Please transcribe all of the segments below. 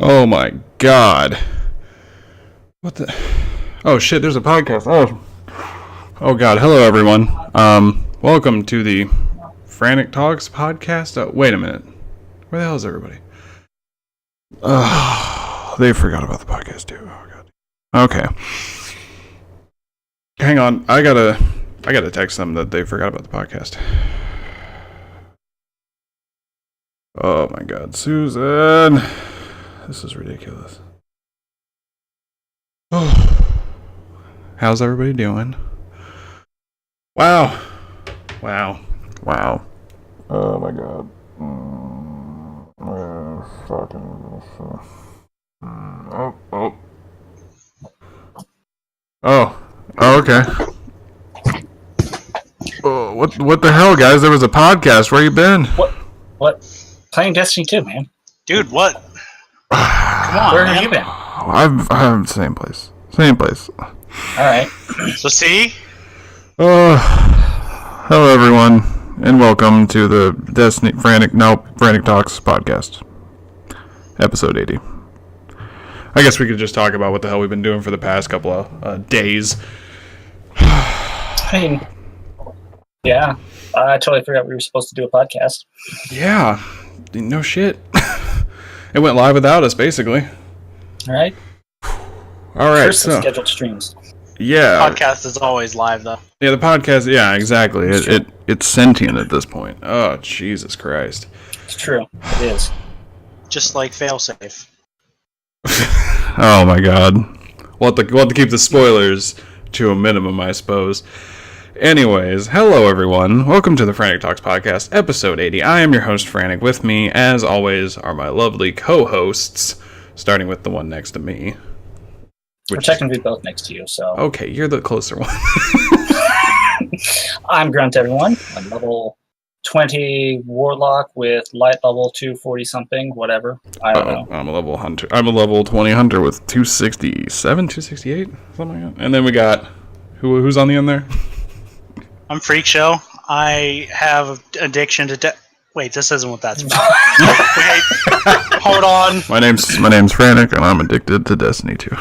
Oh my god. What the? Oh shit, there's a podcast. Oh god. Hello everyone. Welcome to the Frantic Talks podcast. Wait a minute. Where the hell is everybody? They forgot about the podcast too. Oh god. Okay. Hang on. I gotta text them that they forgot about the podcast. Oh my god, Susan. This is ridiculous. Oh. How's everybody doing? Wow. Oh my god. Oh, okay. Oh, what the hell, guys? There was a podcast. Where you been? What? Playing Destiny 2, man. Dude, what? Come on, Where man. have you been? I'm same place. Alright. So see? Hello everyone, and welcome to the Frantic Talks podcast, episode 80. I guess we could just talk about what the hell we've been doing for the past couple of days. I mean, yeah, I totally forgot we were supposed to do a podcast. Yeah, no shit. It went live without us, basically. Alright. Alright, First so scheduled streams. yeah. Podcast is always live, though. Yeah, the podcast, yeah, exactly. It's sentient at this point. Oh, Jesus Christ. It's true. It is. Just like failsafe. Oh my god. We'll have to keep the spoilers to a minimum, I suppose. Anyways, hello everyone. Welcome to the Frantic Talks podcast, episode 80. I am your host, Frantic. With me, as always, are my lovely co-hosts, starting with the one next to me. We're technically both next to you, so... Okay, you're the closer one. I'm Grunt, everyone. I'm level 20 Warlock with light level 240-something, whatever. I don't know. I'm a level hunter. I'm a level 20 hunter with 267, 268, something like that. And then we got... Who's on the end there? I'm Freakshow. I have addiction to... Wait, this isn't what that's about. Wait, hold on. My name's Frantic, and I'm addicted to Destiny 2.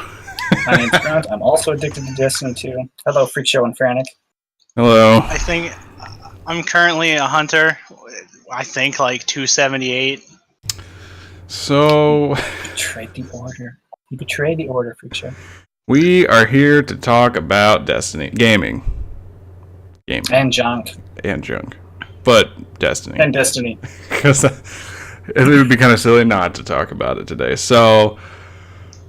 My name's Grunt. I'm also addicted to Destiny 2. Hello, Freakshow and Frantic. Hello. I think I'm currently a hunter. I think like 278. So... You betrayed the order. You betrayed the order, Freakshow. We are here to talk about Destiny. Gaming. And junk. And junk. But Destiny. And Destiny. Because it would be kind of silly not to talk about it today. So,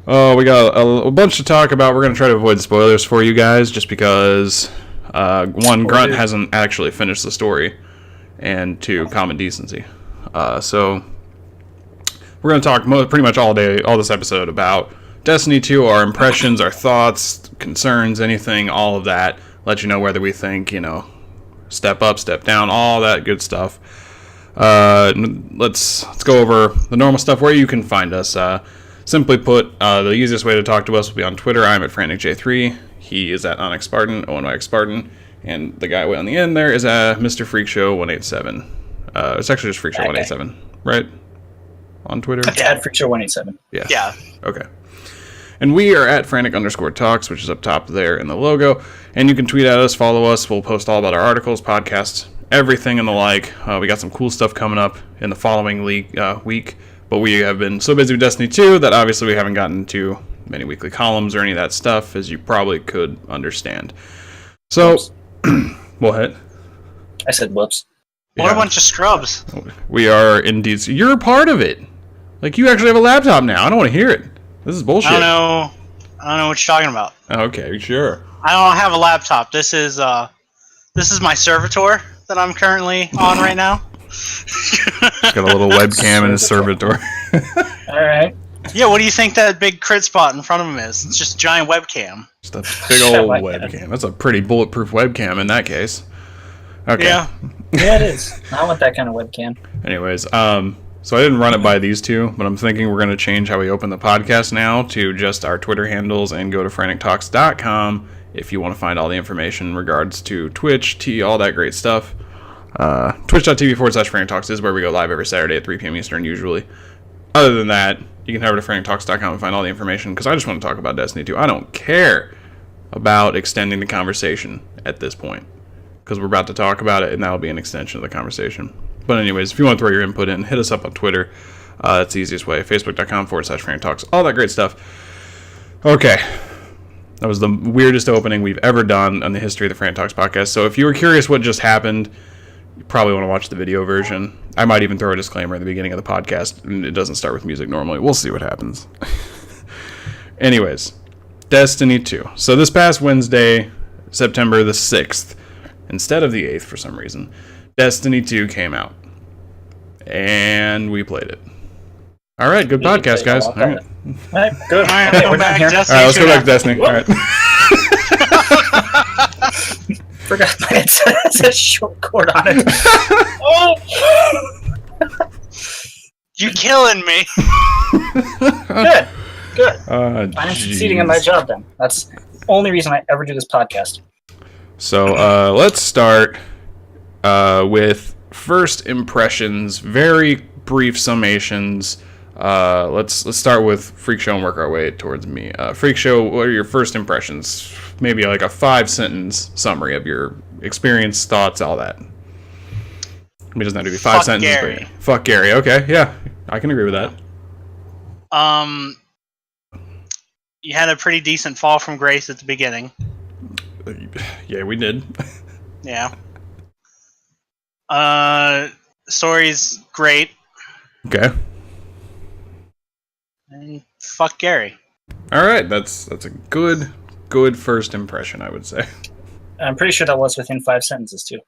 we got a bunch to talk about. We're going to try to avoid spoilers for you guys, just because, one, Grunt hasn't actually finished the story, and two, common decency. So, we're going to talk pretty much all day, all this episode, about Destiny 2, our impressions, our thoughts, concerns, anything, all of that. Let you know whether we think, step up, step down, all that good stuff. Let's go over the normal stuff, where you can find us. Simply put, the easiest way to talk to us will be on Twitter. I'm at FranticJ3. He is at OnyxSpartan, ONYXSpartan. And the guy way on the end there is Mr. Freakshow187. It's actually just Freakshow187, right? On Twitter? Yeah, Freakshow187. Yeah. Okay. And we are at Frantic_Talks, which is up top there in the logo. And you can tweet at us, follow us. We'll post all about our articles, podcasts, everything and the like. We got some cool stuff coming up in the following week. But we have been so busy with Destiny 2 that obviously we haven't gotten to many weekly columns or any of that stuff, as you probably could understand. So, what? I said whoops. What a bunch of scrubs. We are indeed. You're a part of it. Like, you actually have a laptop now. I don't want to hear it. This is bullshit. I don't know what you're talking about. Okay, sure. I don't have a laptop. This is my servitor that I'm currently on right now. He's got a little webcam in his servitor. Alright. Yeah, what do you think that big crit spot in front of him is? It's just a giant webcam. Just a big old webcam. That's a pretty bulletproof webcam in that case. Okay. Yeah. Yeah, it is. I want that kind of webcam. Anyways, so I didn't run it by these two, but I'm thinking we're going to change how we open the podcast now to just our Twitter handles and go to frantictalks.com if you want to find all the information in regards to Twitch, all that great stuff. Twitch.tv/Frantic Talks is where we go live every Saturday at 3 p.m. Eastern usually. Other than that, you can head over to frantictalks.com and find all the information, because I just want to talk about Destiny 2. I don't care about extending the conversation at this point, because we're about to talk about it, and that'll be an extension of the conversation. But anyways, if you want to throw your input in, hit us up on Twitter. That's the easiest way. Facebook.com/FranticTalks. All that great stuff. Okay. That was the weirdest opening we've ever done in the history of the Frantic Talks podcast. So if you were curious what just happened, you probably want to watch the video version. I might even throw a disclaimer at the beginning of the podcast, and it doesn't start with music normally. We'll see what happens. Anyways, Destiny 2. So this past Wednesday, September the 6th, instead of the 8th for some reason, Destiny 2 came out. And we played it. All right, good podcast, guys. All right. All right, good. All right, Okay, we're we're done back. here. All right, let's go back to Destiny. All right. Forgot my headset has a short cord on it. Oh! You killing me? Good, good. I'm Jeez. succeeding in my job then. That's the only reason I ever do this podcast. So let's start with first impressions, very brief summations. Let's start with Freakshow and work our way towards me. Freakshow, what are your first impressions? Maybe like a 5-sentence summary of your experience, thoughts, all that. It doesn't have to be 5 Fuck sentences. Gary. But fuck Gary. Okay, yeah, I can agree with that. You had a pretty decent fall from grace at the beginning. Yeah, we did. Yeah. Story's great. Okay. And fuck Gary. All right, that's a good first impression, I would say. I'm pretty sure that was within 5 sentences too.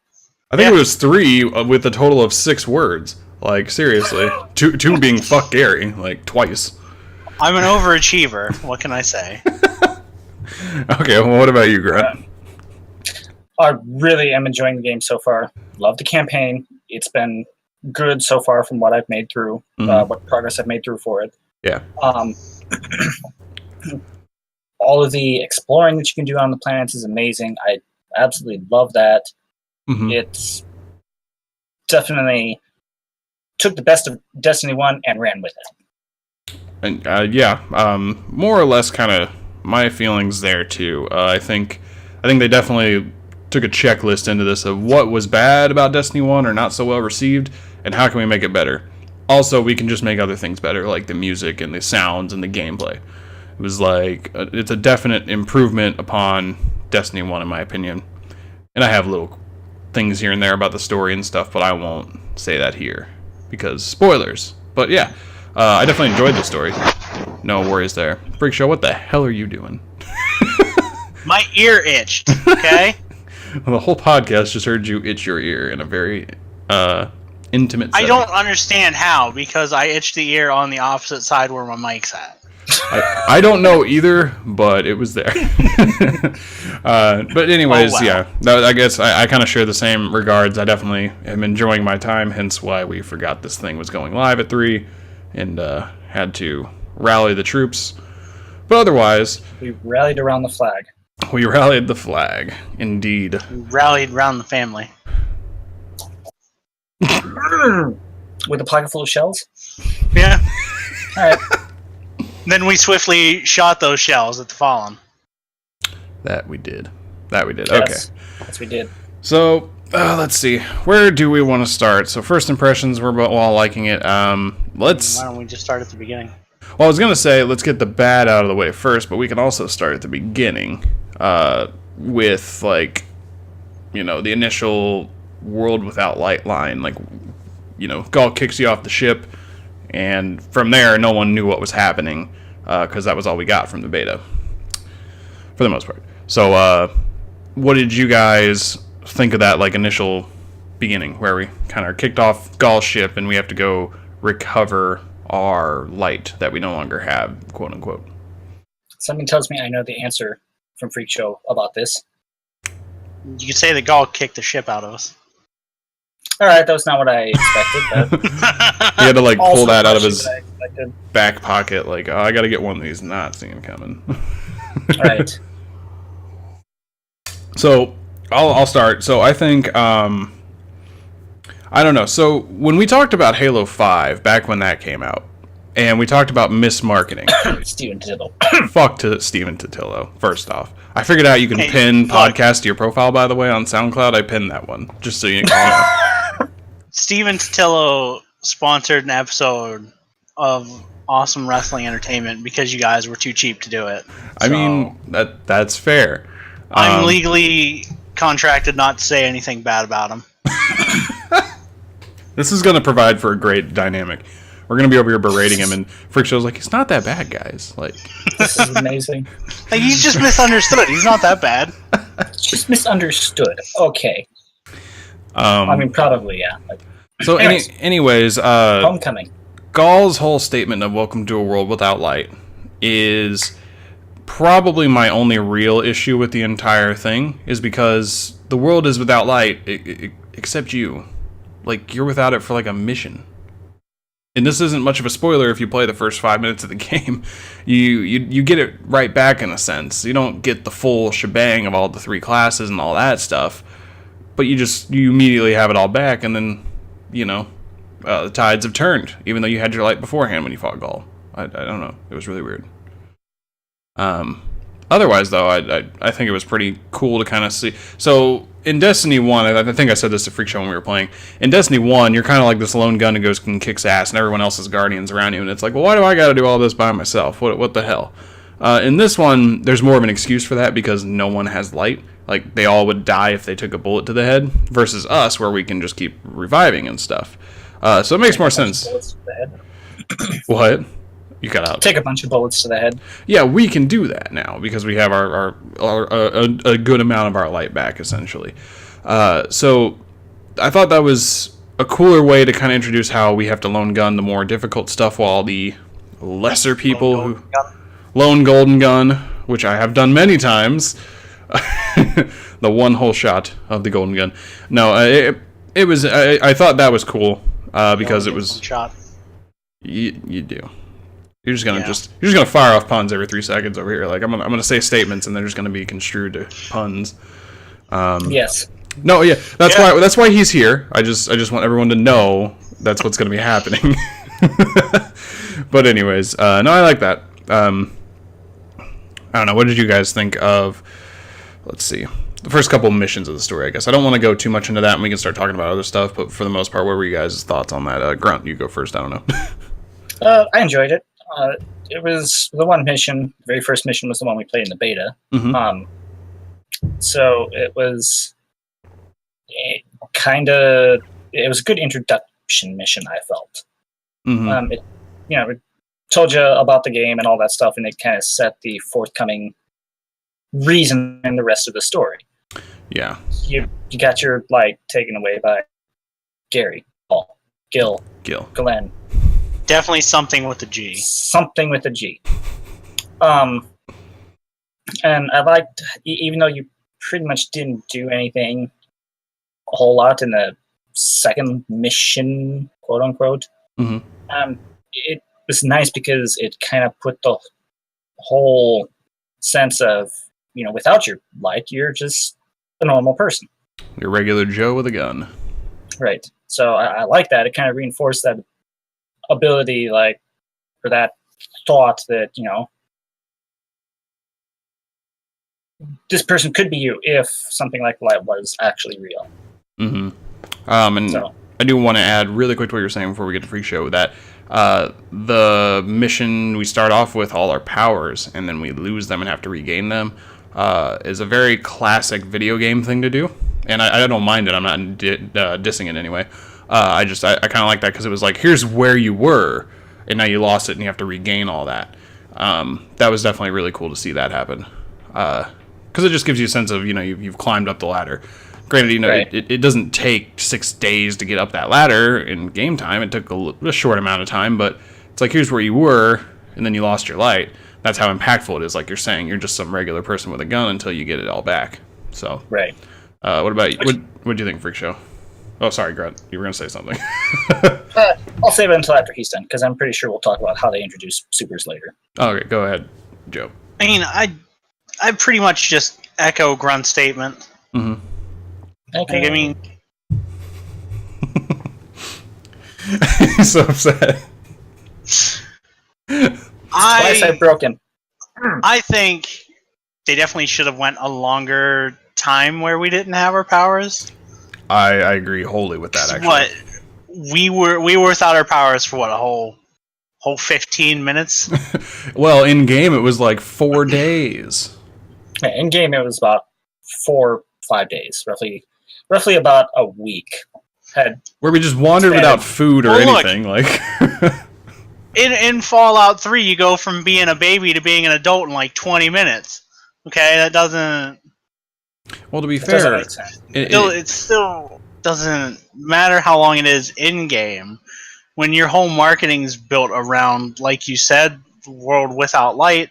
I think it was 3 with a total of 6 words. Like, seriously. two being fuck Gary, like, twice. I'm an overachiever. What can I say? Okay, well, what about you, Grunt? I really am enjoying the game so far. Love the campaign. It's been good so far from what I've made through, what progress I've made through for it. Yeah. All of the exploring that you can do on the planets is amazing. I absolutely love that. Mm-hmm. It's definitely took the best of Destiny 1 and ran with it. And more or less kind of my feelings there too. I think they definitely took a checklist into this of what was bad about Destiny 1 or not so well received, and how can we make it better. Also, we can just make other things better, like the music and the sounds and the gameplay. It was like, it's a definite improvement upon Destiny 1, in my opinion. And I have little things here and there about the story and stuff, but I won't say that here, because spoilers. But yeah, I definitely enjoyed the story. No worries there. Freakshow, what the hell are you doing? My ear itched, okay? The whole podcast just heard you itch your ear in a very intimate setting. I don't understand how, because I itched the ear on the opposite side where my mic's at. I don't know either, but it was there. But anyways, yeah. I guess I kind of share the same regards. I definitely am enjoying my time, hence why we forgot this thing was going live at 3 and had to rally the troops. But otherwise... We rallied around the flag. We rallied the flag, indeed. We rallied around the family. With a pocket full of shells? Yeah. Alright. Then we swiftly shot those shells at the Fallen. That we did. Yes. Okay. Yes, we did. So, let's see. Where do we want to start? So, first impressions, we're all liking it. Why don't we just start at the beginning? Well, I was going to say, let's get the bad out of the way first, but we can also start at the beginning with, like, the initial world without light line. Like, Gaul kicks you off the ship, and from there, no one knew what was happening, because that was all we got from the beta, for the most part. So, what did you guys think of that, like, initial beginning, where we kind of kicked off Gaul's ship, and we have to go recover our light that we no longer have, quote unquote? Something tells me I know the answer from Freakshow about this. You could say that Gaul kicked the ship out of us. Alright, that was not what I expected, but He had to, like, pull that out of his what I expected. back pocket, like, oh, I gotta get one of these, not seeing him coming. Alright. So, I'll start. So, I think, I don't know. So, when we talked about Halo 5, back when that came out, and we talked about mismarketing. Steven Tittle. Fuck to Steven Totillo, first off. I figured out you can Hey, pin look. podcast to your profile, by the way, on SoundCloud. I pinned that one, just so you know. Steven Tillo sponsored an episode of Awesome Wrestling Entertainment because you guys were too cheap to do it. I mean, that's fair. I'm legally contracted not to say anything bad about him. This is going to provide for a great dynamic. We're going to be over here berating him, and Freakshow's like, he's not that bad, guys. Like, This is amazing. Like, he's just misunderstood. He's not that bad. Just misunderstood. Okay. I mean, probably, yeah. Like, so, anyways, Homecoming. Gall's whole statement of welcome to a world without light is probably my only real issue with the entire thing, is because the world is without light, except you. Like, you're without it for, like, a mission. And this isn't much of a spoiler if you play the first 5 minutes of the game. You get it right back in a sense. You don't get the full shebang of all the 3 classes and all that stuff, but you immediately have it all back, and then, the tides have turned, even though you had your light beforehand when you fought Gall. I don't know. It was really weird. Otherwise, though, I think it was pretty cool to kind of see. So, in Destiny 1, I think I said this to Freakshow when we were playing. In Destiny 1, you're kind of like this lone gun who goes and kicks ass, and everyone else is guardians around you. And it's like, well, why do I got to do all this by myself? What the hell? In this one, there's more of an excuse for that because no one has light. Like, they all would die if they took a bullet to the head, versus us, where we can just keep reviving and stuff. So it makes more sense. What? You cut out. Take a bunch of bullets to the head. Yeah, we can do that now because we have a good amount of our light back, essentially. So I thought that was a cooler way to kind of introduce how we have to lone gun the more difficult stuff, while the lesser people lone golden gun, which I have done many times, the one whole shot of the golden gun. No, it was. I thought that was cool because it was. Shot. You do. You're just gonna fire off puns every 3 seconds over here. Like I'm gonna say statements and they're just gonna be construed to puns. Yes. No, yeah, that's why he's here. I just want everyone to know that's what's gonna be happening. But anyways, no, I like that. I don't know. What did you guys think of? Let's see. The first couple of missions of the story, I guess. I don't want to go too much into that, and we can start talking about other stuff. But for the most part, what were you guys' thoughts on that? Grunt, you go first. I don't know. I enjoyed it. It was the one mission. The very first mission was the one we played in the beta. Mm-hmm. So it was it was a good introduction mission, I felt. Mm-hmm. It told you about the game and all that stuff, and it kind of set the forthcoming reason in the rest of the story. Yeah. You got your light taken away by Gary, Paul, Gil, Glenn. Definitely something with a G. Something with a G. And I liked, even though you pretty much didn't do anything a whole lot in the second mission, quote unquote, it was nice because it kind of put the whole sense of, without your light, you're just a normal person. Your regular Joe with a gun. Right. So I like that. It kind of reinforced that ability, or that thought that, this person could be you if something like light was actually real. Mm-hmm. I do want to add really quick to what you're saying before we get to Freakshow, that the mission we start off with all our powers and then we lose them and have to regain them is a very classic video game thing to do, and I don't mind it. I'm not dissing it anyway. I kind of like that because it was like, here's where you were and now you lost it and you have to regain all that. That was definitely really cool to see that happen, because it just gives you a sense of, you've climbed up the ladder. Granted, right. it doesn't take 6 days to get up that ladder in game time. It took a short amount of time, but it's like, here's where you were, and then you lost your light. That's how impactful it is. Like you're saying, you're just some regular person with a gun until you get it all back. So, right. What about you? What do you think, Freakshow? Oh, sorry, Grunt. You were going to say something. I'll save it until after he's done, because I'm pretty sure we'll talk about how they introduce supers later. Okay, go ahead, Joe. I mean, I pretty much just echo Grunt's statement. Mm-hmm. Okay. Like, I mean, he's so upset. Twice I've broken. I think they definitely should have went a longer time where we didn't have our powers. I agree wholly with that, actually. But we were without our powers for what, a whole 15 minutes? Well, in game it was like 4 days. Yeah, in game it was about 4-5 days, roughly about a week. Where we just wandered without food or anything. Look, in Fallout 3, you go from being a baby to being an adult in like 20 minutes. Okay, that doesn't. Well, to be fair, it still doesn't matter how long it is in game. When your whole marketing is built around, like you said, the world without light,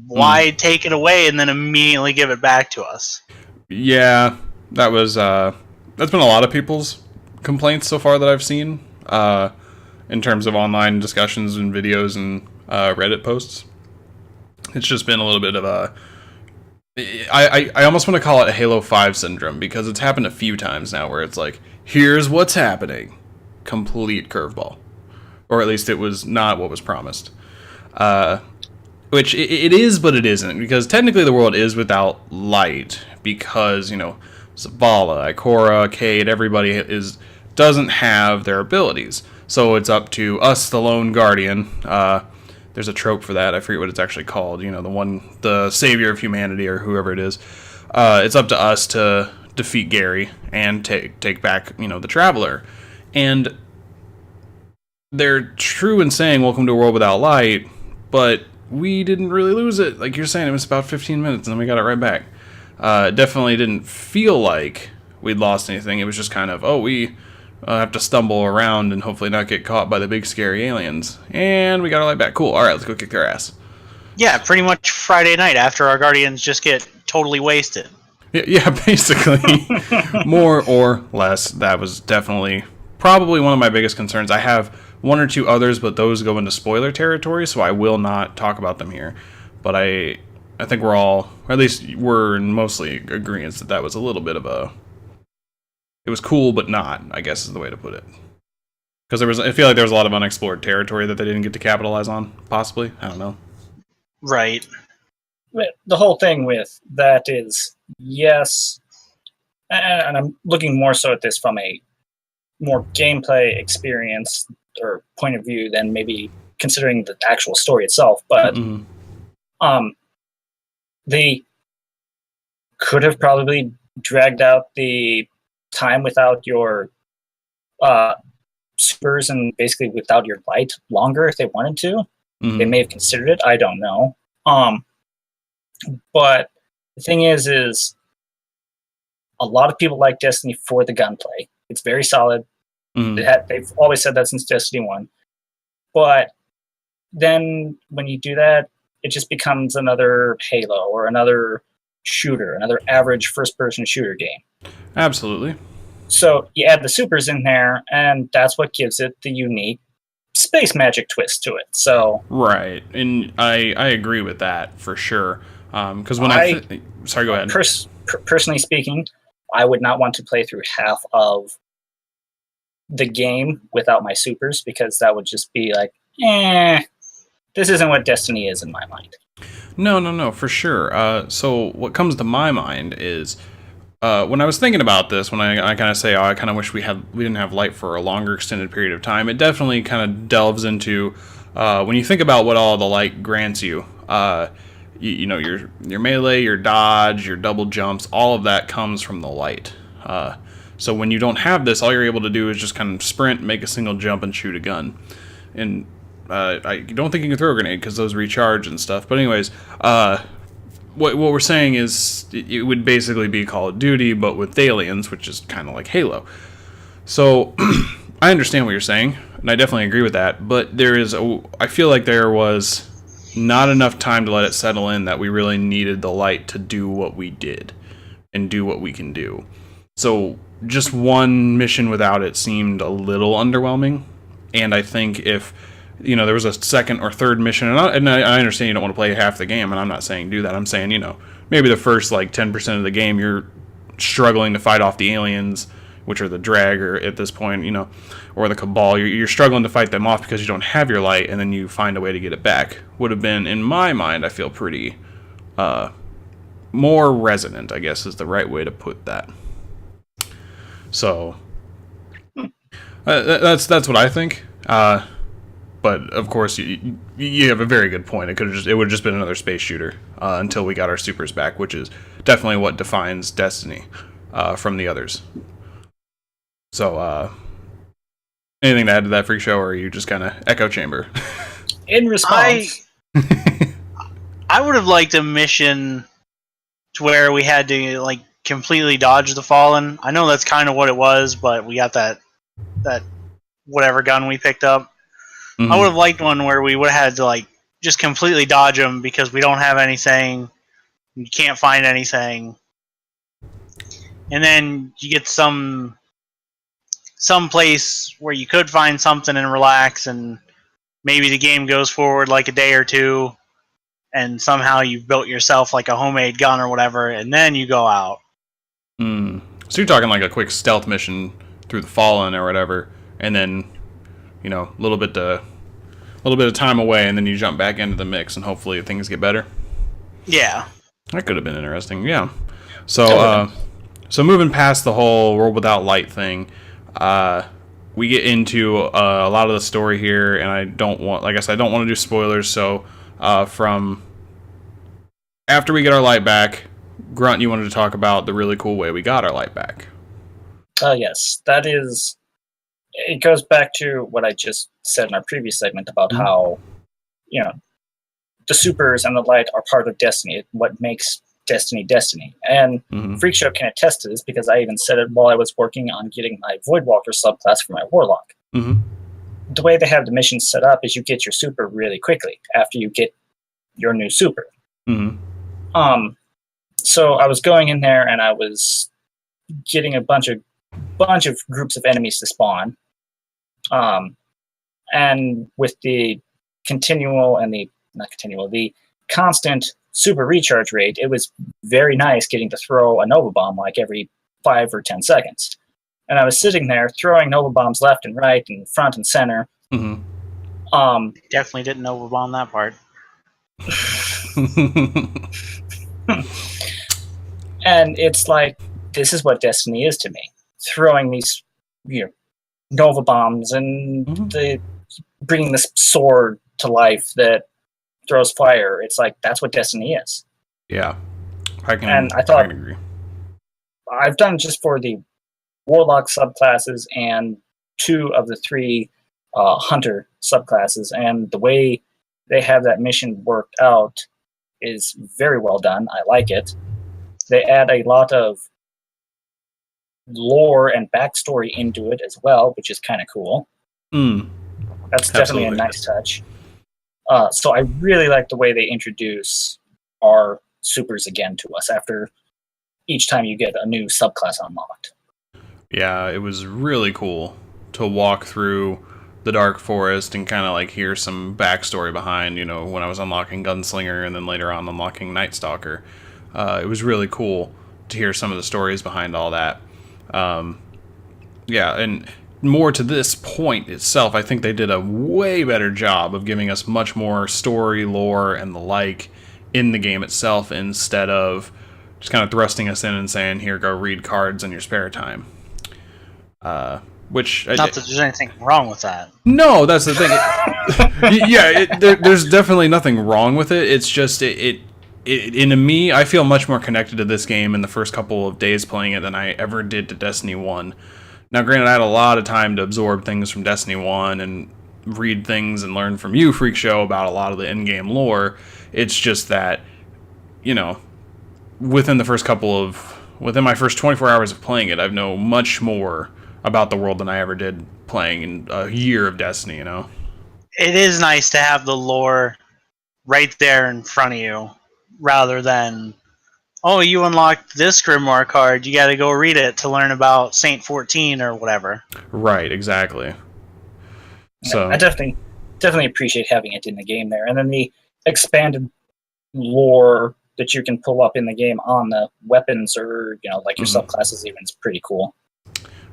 why take it away and then immediately give it back to us? Yeah, that's been a lot of people's complaints so far that I've seen, in terms of online discussions and videos and Reddit posts. It's just been a little bit of a... I almost want to call it Halo 5 syndrome, because it's happened a few times now where it's like, here's what's happening. Complete curveball. Or at least it was not what was promised. Which it is, but it isn't, because technically the world is without light, because, Zavala, Ikora, Cade, everybody doesn't have their abilities. So it's up to us, the Lone Guardian. There's a trope for that. I forget what it's actually called. The savior of humanity, or whoever it is. It's up to us to defeat Gary and take back, the Traveler. And they're true in saying welcome to a world without light, but we didn't really lose it. Like you're saying, it was about 15 minutes and then we got it right back. It definitely didn't feel like we'd lost anything. It was just kind of, we have to stumble around and hopefully not get caught by the big scary aliens. And we got our light back. Cool. All right, let's go kick their ass. Yeah, pretty much Friday night after our Guardians just get totally wasted. Yeah, basically. More or less. That was definitely probably one of my biggest concerns. I have one or two others, but those go into spoiler territory, so I will not talk about them here. But I think we're all, or at least we're in mostly agreeance that was a little bit of it was cool, but not, I guess is the way to put it. Because I feel like there was a lot of unexplored territory that they didn't get to capitalize on, possibly. I don't know. Right. The whole thing with that is, yes, and I'm looking more so at this from a more gameplay experience or point of view than maybe considering the actual story itself, but they could have probably dragged out the time without your supers and basically without your light longer if they wanted to. They may have considered it. I don't know. But the thing is a lot of people like Destiny for the gunplay. It's very solid. They've always said that since Destiny 1. But then when you do that, it just becomes another Halo or another shooter, another average first-person shooter game. Absolutely. So you add the supers in there, and that's what gives it the unique space magic twist to it. So right, and I agree with that for sure. Because when sorry, go ahead. Personally speaking, I would not want to play through half of the game without my supers, because that would just be like, this isn't what Destiny is in my mind. No, for sure. So what comes to my mind is, when I was thinking about this, when I kind of say, I kind of wish we didn't have light for a longer extended period of time, it definitely kind of delves into, when you think about what all the light grants you, your melee, your dodge, your double jumps, all of that comes from the light. So when you don't have this, all you're able to do is just kind of sprint, make a single jump, and shoot a gun. And I don't think you can throw a grenade because those recharge and stuff. But anyways, what we're saying is it would basically be Call of Duty, but with aliens, which is kind of like Halo. So I understand what you're saying, and I definitely agree with that. But I feel like there was not enough time to let it settle in that we really needed the light to do what we did and do what we can do. So just one mission without it seemed a little underwhelming. And I think if there was a second or third mission, and I understand you don't want to play half the game, and I'm not saying do that. I'm saying, maybe the first 10% of the game you're struggling to fight off the aliens, which are the Drag, or at this point, or the Cabal. You're struggling to fight them off because you don't have your light, and then you find a way to get it back. Would have been, in my mind, I feel pretty more resonant, I guess is the right way to put that. So that's what I think. But of course, you have a very good point. It would have just been another space shooter until we got our supers back, which is definitely what defines Destiny from the others. So, anything to add to that, Freak Show, or are you just kind of echo chamber? In response, I would have liked a mission to where we had to like completely dodge the Fallen. I know that's kind of what it was, but we got that whatever gun we picked up. Mm-hmm. I would have liked one where we would have had to like just completely dodge them because we don't have anything. You can't find anything, and then you get some place where you could find something and relax, and maybe the game goes forward like a day or two, and somehow you've built yourself like a homemade gun or whatever, and then you go out. So you're talking like a quick stealth mission through the Fallen or whatever, and then a little bit of time away, and then you jump back into the mix, and hopefully things get better. Yeah, that could have been interesting. Yeah. So so moving past the whole world without light thing, we get into a lot of the story here, and I don't want to do spoilers. So from after we get our light back, Grunt, you wanted to talk about the really cool way we got our light back. Yes, that is. It goes back to what I just said in our previous segment about how, the supers and the light are part of Destiny. What makes Destiny Destiny. And Freakshow can attest to this because I even said it while I was working on getting my Voidwalker subclass for my Warlock. The way they have the missions set up is you get your super really quickly after you get your new super. So I was going in there and I was getting a bunch of groups of enemies to spawn. And with the the constant super recharge rate, it was very nice getting to throw a Nova Bomb like every 5 or 10 seconds. And I was sitting there throwing Nova Bombs left and right and front and center. Definitely didn't Nova Bomb that part. And it's like, this is what Destiny is to me. Throwing these Nova Bombs and bringing this sword to life that throws fire. It's like, that's what Destiny is. Yeah. I thought, agree. I've done just for the Warlock subclasses and 2 of the 3 Hunter subclasses, and the way they have that mission worked out is very well done. I like it. They add a lot of lore and backstory into it as well, which is kind of cool. That's definitely a nice touch. So I really like the way they introduce our supers again to us after each time you get a new subclass unlocked. Yeah, it was really cool to walk through the Dark Forest and kind of like hear some backstory behind, when I was unlocking Gunslinger and then later on unlocking Night Stalker. It was really cool to hear some of the stories behind all that. Yeah, and more to this point itself, I think they did a way better job of giving us much more story, lore, and the like in the game itself instead of just kind of thrusting us in and saying, here, go read cards in your spare time. Not that there's anything wrong with that. No, that's the thing. There's definitely nothing wrong with it. It's just, into me, I feel much more connected to this game in the first couple of days playing it than I ever did to Destiny 1. Now, granted, I had a lot of time to absorb things from Destiny 1 and read things and learn from you, Freak Show, about a lot of the in-game lore. It's just that, within my first 24 hours of playing it, I've known much more about the world than I ever did playing in a year of Destiny, It is nice to have the lore right there in front of you, rather than, oh, you unlocked this Grimoire card, you gotta go read it to learn about Saint 14 or whatever. Right, exactly. So I definitely appreciate having it in the game there. And then the expanded lore that you can pull up in the game on the weapons or, like your subclasses even is pretty cool.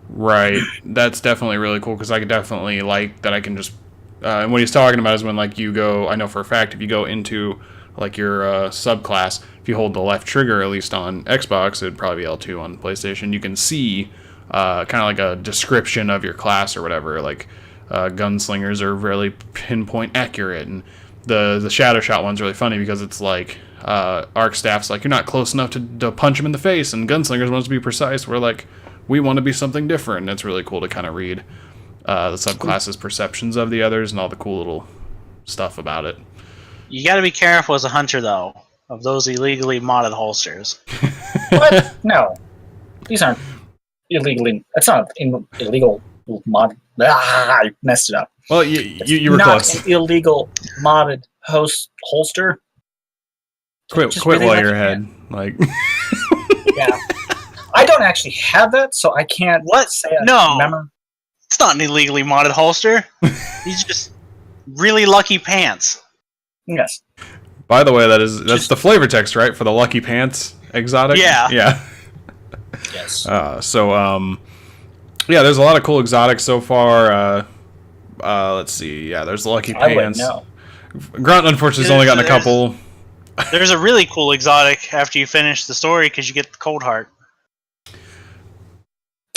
Right. That's definitely really cool because I could definitely like that I can just. And what he's talking about is when like you go. I know for a fact if you go into like your subclass, if you hold the left trigger, at least on Xbox, it'd probably be L2 on PlayStation. You can see kind of like a description of your class or whatever. Like gunslingers are really pinpoint accurate, and the shadow shot one's really funny because it's like arc staff's like you're not close enough to punch him in the face, and gunslingers wants to be precise. We're like we want to be something different. And it's really cool to kind of read the subclass's perceptions of the others and all the cool little stuff about it. You got to be careful as a hunter, though, of those illegally modded holsters. What? No, these aren't illegally. That's not an illegal mod. I messed it up. Well, you were not close. An illegal modded holster. Quit really while let you're you ahead. Like, Yeah, I don't actually have that, so I can't. What? Say I No. remember. It's not an illegally modded holster. He's just really lucky pants. Yes. by the way, that's the flavor text, right, for the Lucky Pants exotic? Yeah. Yeah. Yes. Yeah, there's a lot of cool exotics so far. Let's see. Yeah, there's the Lucky Pants. I Grunt, unfortunately, has only gotten a couple. There's a really cool exotic after you finish the story because you get the Cold Heart.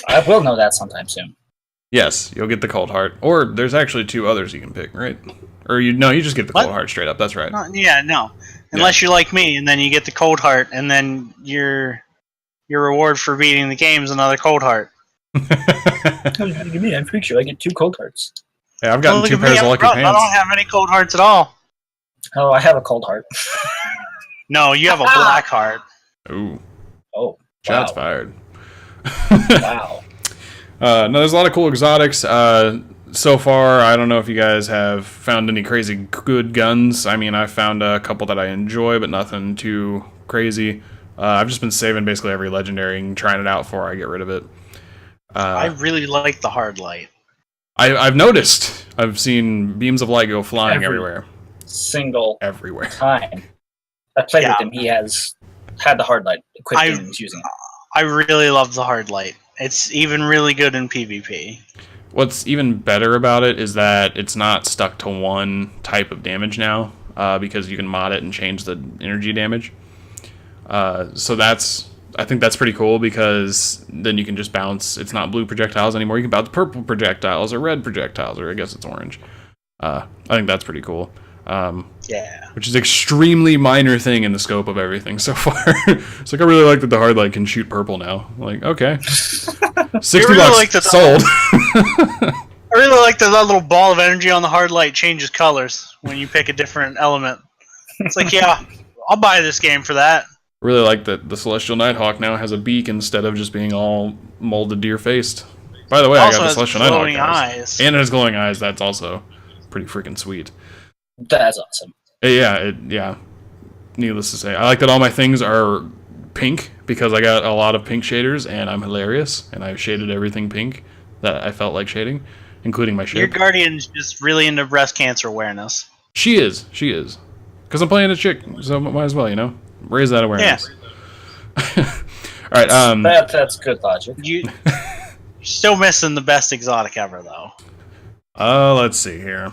I will know that sometime soon. Yes, you'll get the Cold Heart. Or there's actually 2 others you can pick, right? Or you just get the Cold Heart straight up. That's right. No. Unless you're like me, and then you get the Cold Heart, and then your reward for beating the game is another Cold Heart. What do you mean? I'm Freakshow. I get 2 cold hearts. Yeah, I've gotten 2 pairs of Lucky Pants. I don't have any Cold Hearts at all. Oh, I have a cold heart. No, you have a black heart. Ooh. Oh. Shots wow. fired. Wow. No, there's a lot of cool exotics. So far, I don't know if you guys have found any crazy good guns. I mean, I found a couple that I enjoy, but nothing too crazy. I've just been saving basically every legendary and trying it out before I get rid of it. I really like the hard light. I've noticed. I've seen beams of light go flying everywhere. Single Everywhere. time. I played with him. He has had the hard light equipped and he's using it. I really love the hard light. It's even really good in PvP. What's even better about it is that it's not stuck to one type of damage now, because you can mod it and change the energy damage. So I think that's pretty cool because then you can just bounce. It's not blue projectiles anymore. You can bounce purple projectiles or red projectiles, or I guess it's orange. I think that's pretty cool. Yeah. Which is an extremely minor thing in the scope of everything so far. It's like, I really like that the hard light can shoot purple now. Like, okay. $60 really sold. I really like that little ball of energy on the hard light changes colors when you pick a different element. It's like, yeah, I'll buy this game for that. Really like that the Celestial Nighthawk now has a beak instead of just being all molded deer-faced. By the way, I got the Celestial Nighthawk eyes. And it has glowing eyes. That's also pretty freaking sweet. That's awesome. Yeah. Needless to say, I like that all my things are pink because I got a lot of pink shaders, and I'm hilarious, and I've shaded everything pink that I felt like shading, including my ship. Your Guardian's just really into breast cancer awareness. She is. Because I'm playing a chick, so might as well, raise that awareness. Yeah. All right. That's good logic. You're still missing the best exotic ever, though. Let's see here.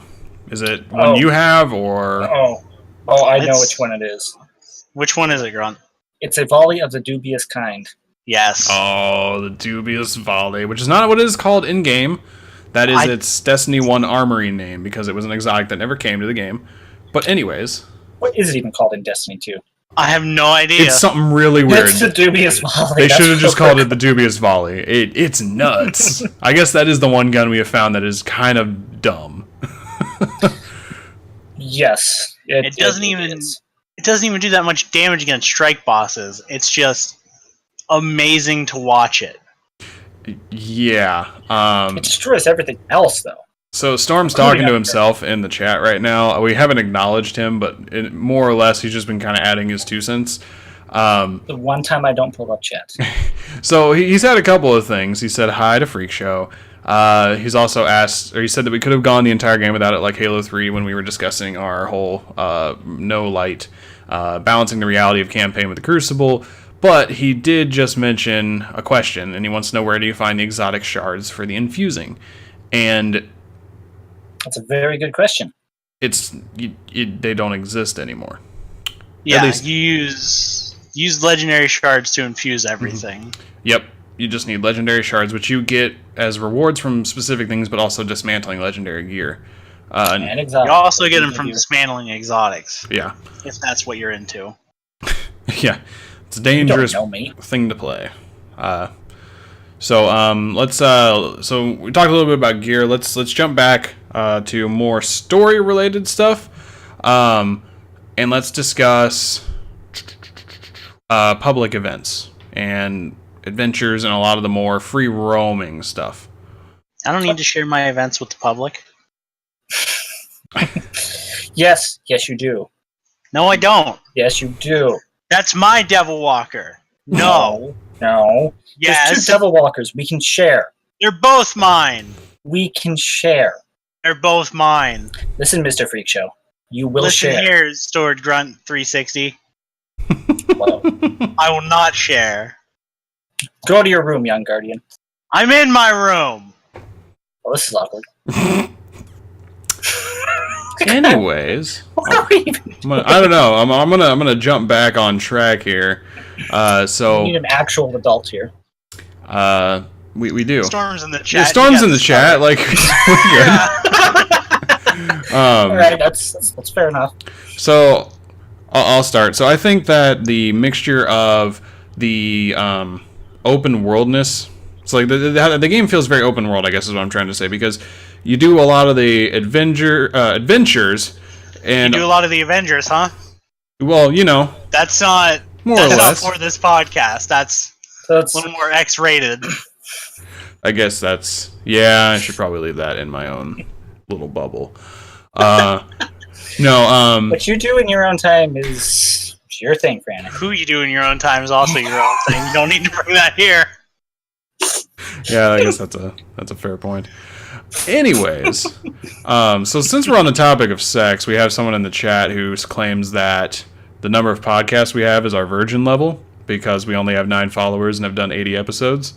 Is it one you have, or? I know which one it is. Which one is it, Grunt? It's a volley of the dubious kind. Yes. Oh, the dubious volley, which is not what it is called in game. That is its Destiny 1 armory name because it was an exotic that never came to the game. But anyways, what is it even called in Destiny 2? I have no idea. It's something really weird. It's the dubious volley. They should have just called it the dubious volley. It's nuts. I guess that is the one gun we have found that is kind of dumb. Yes. It doesn't even do that much damage against strike bosses. It's just amazing to watch it. Yeah. It destroys everything else, though. So Storm's talking to himself in the chat right now. We haven't acknowledged him, but more or less he's just been kind of adding his 2 cents. The one time I don't pull up chat. So he's had a couple of things. He said hi to Freakshow. He's also he said that we could have gone the entire game without it, like Halo 3 when we were discussing our whole no light, balancing the reality of campaign with the Crucible. But he did just mention a question, and he wants to know where do you find the exotic shards for the infusing. And That's a very good question. They don't exist anymore. Yeah, you use legendary shards to infuse everything. Yep, you just need legendary shards, which you get as rewards from specific things, but also dismantling legendary gear. And exotic. You also get them from dismantling exotics. Yeah. If that's what you're into. Yeah, it's a dangerous thing to play. So we talked a little bit about gear. Let's jump back to more story related stuff, and let's discuss public events and adventures and a lot of the more free roaming stuff. I don't need to share my events with the public. Yes, you do. No, I don't. Yes, you do. That's my Devil Walker. No. Yes. There's 2 Devil Walkers. We can share. They're both mine. We can share. They're both mine. Listen, Mr. Freakshow. You will share. Listen here, Stored Grunt 360. Whoa. I will not share. Go to your room, young guardian. I'm in my room. Oh, this is awkward. Anyways, What are we even doing? I don't know. I'm gonna jump back on track here. So we need an actual adult here. We do. Storm's in the chat. Yeah, Storm's in the chat. Like, we're good. All right, that's fair enough. So I'll start. So I think that the mixture of the open worldness. It's like the game feels very open world, I guess is what I'm trying to say, because you do a lot of the adventures, and you do a lot of the Avengers, huh? Well, you know, that's not not for this podcast. That's a little more X-rated. I guess that's I should probably leave that in my own little bubble. No. What you do in your own time is your thing, Frantic. Who you do in your own time is also your own thing. You don't need to bring that here. Yeah, I guess that's a fair point. Anyways, so since we're on the topic of sex, we have someone in the chat who claims that the number of podcasts we have is our virgin level because we only have 9 followers and have done 80 episodes.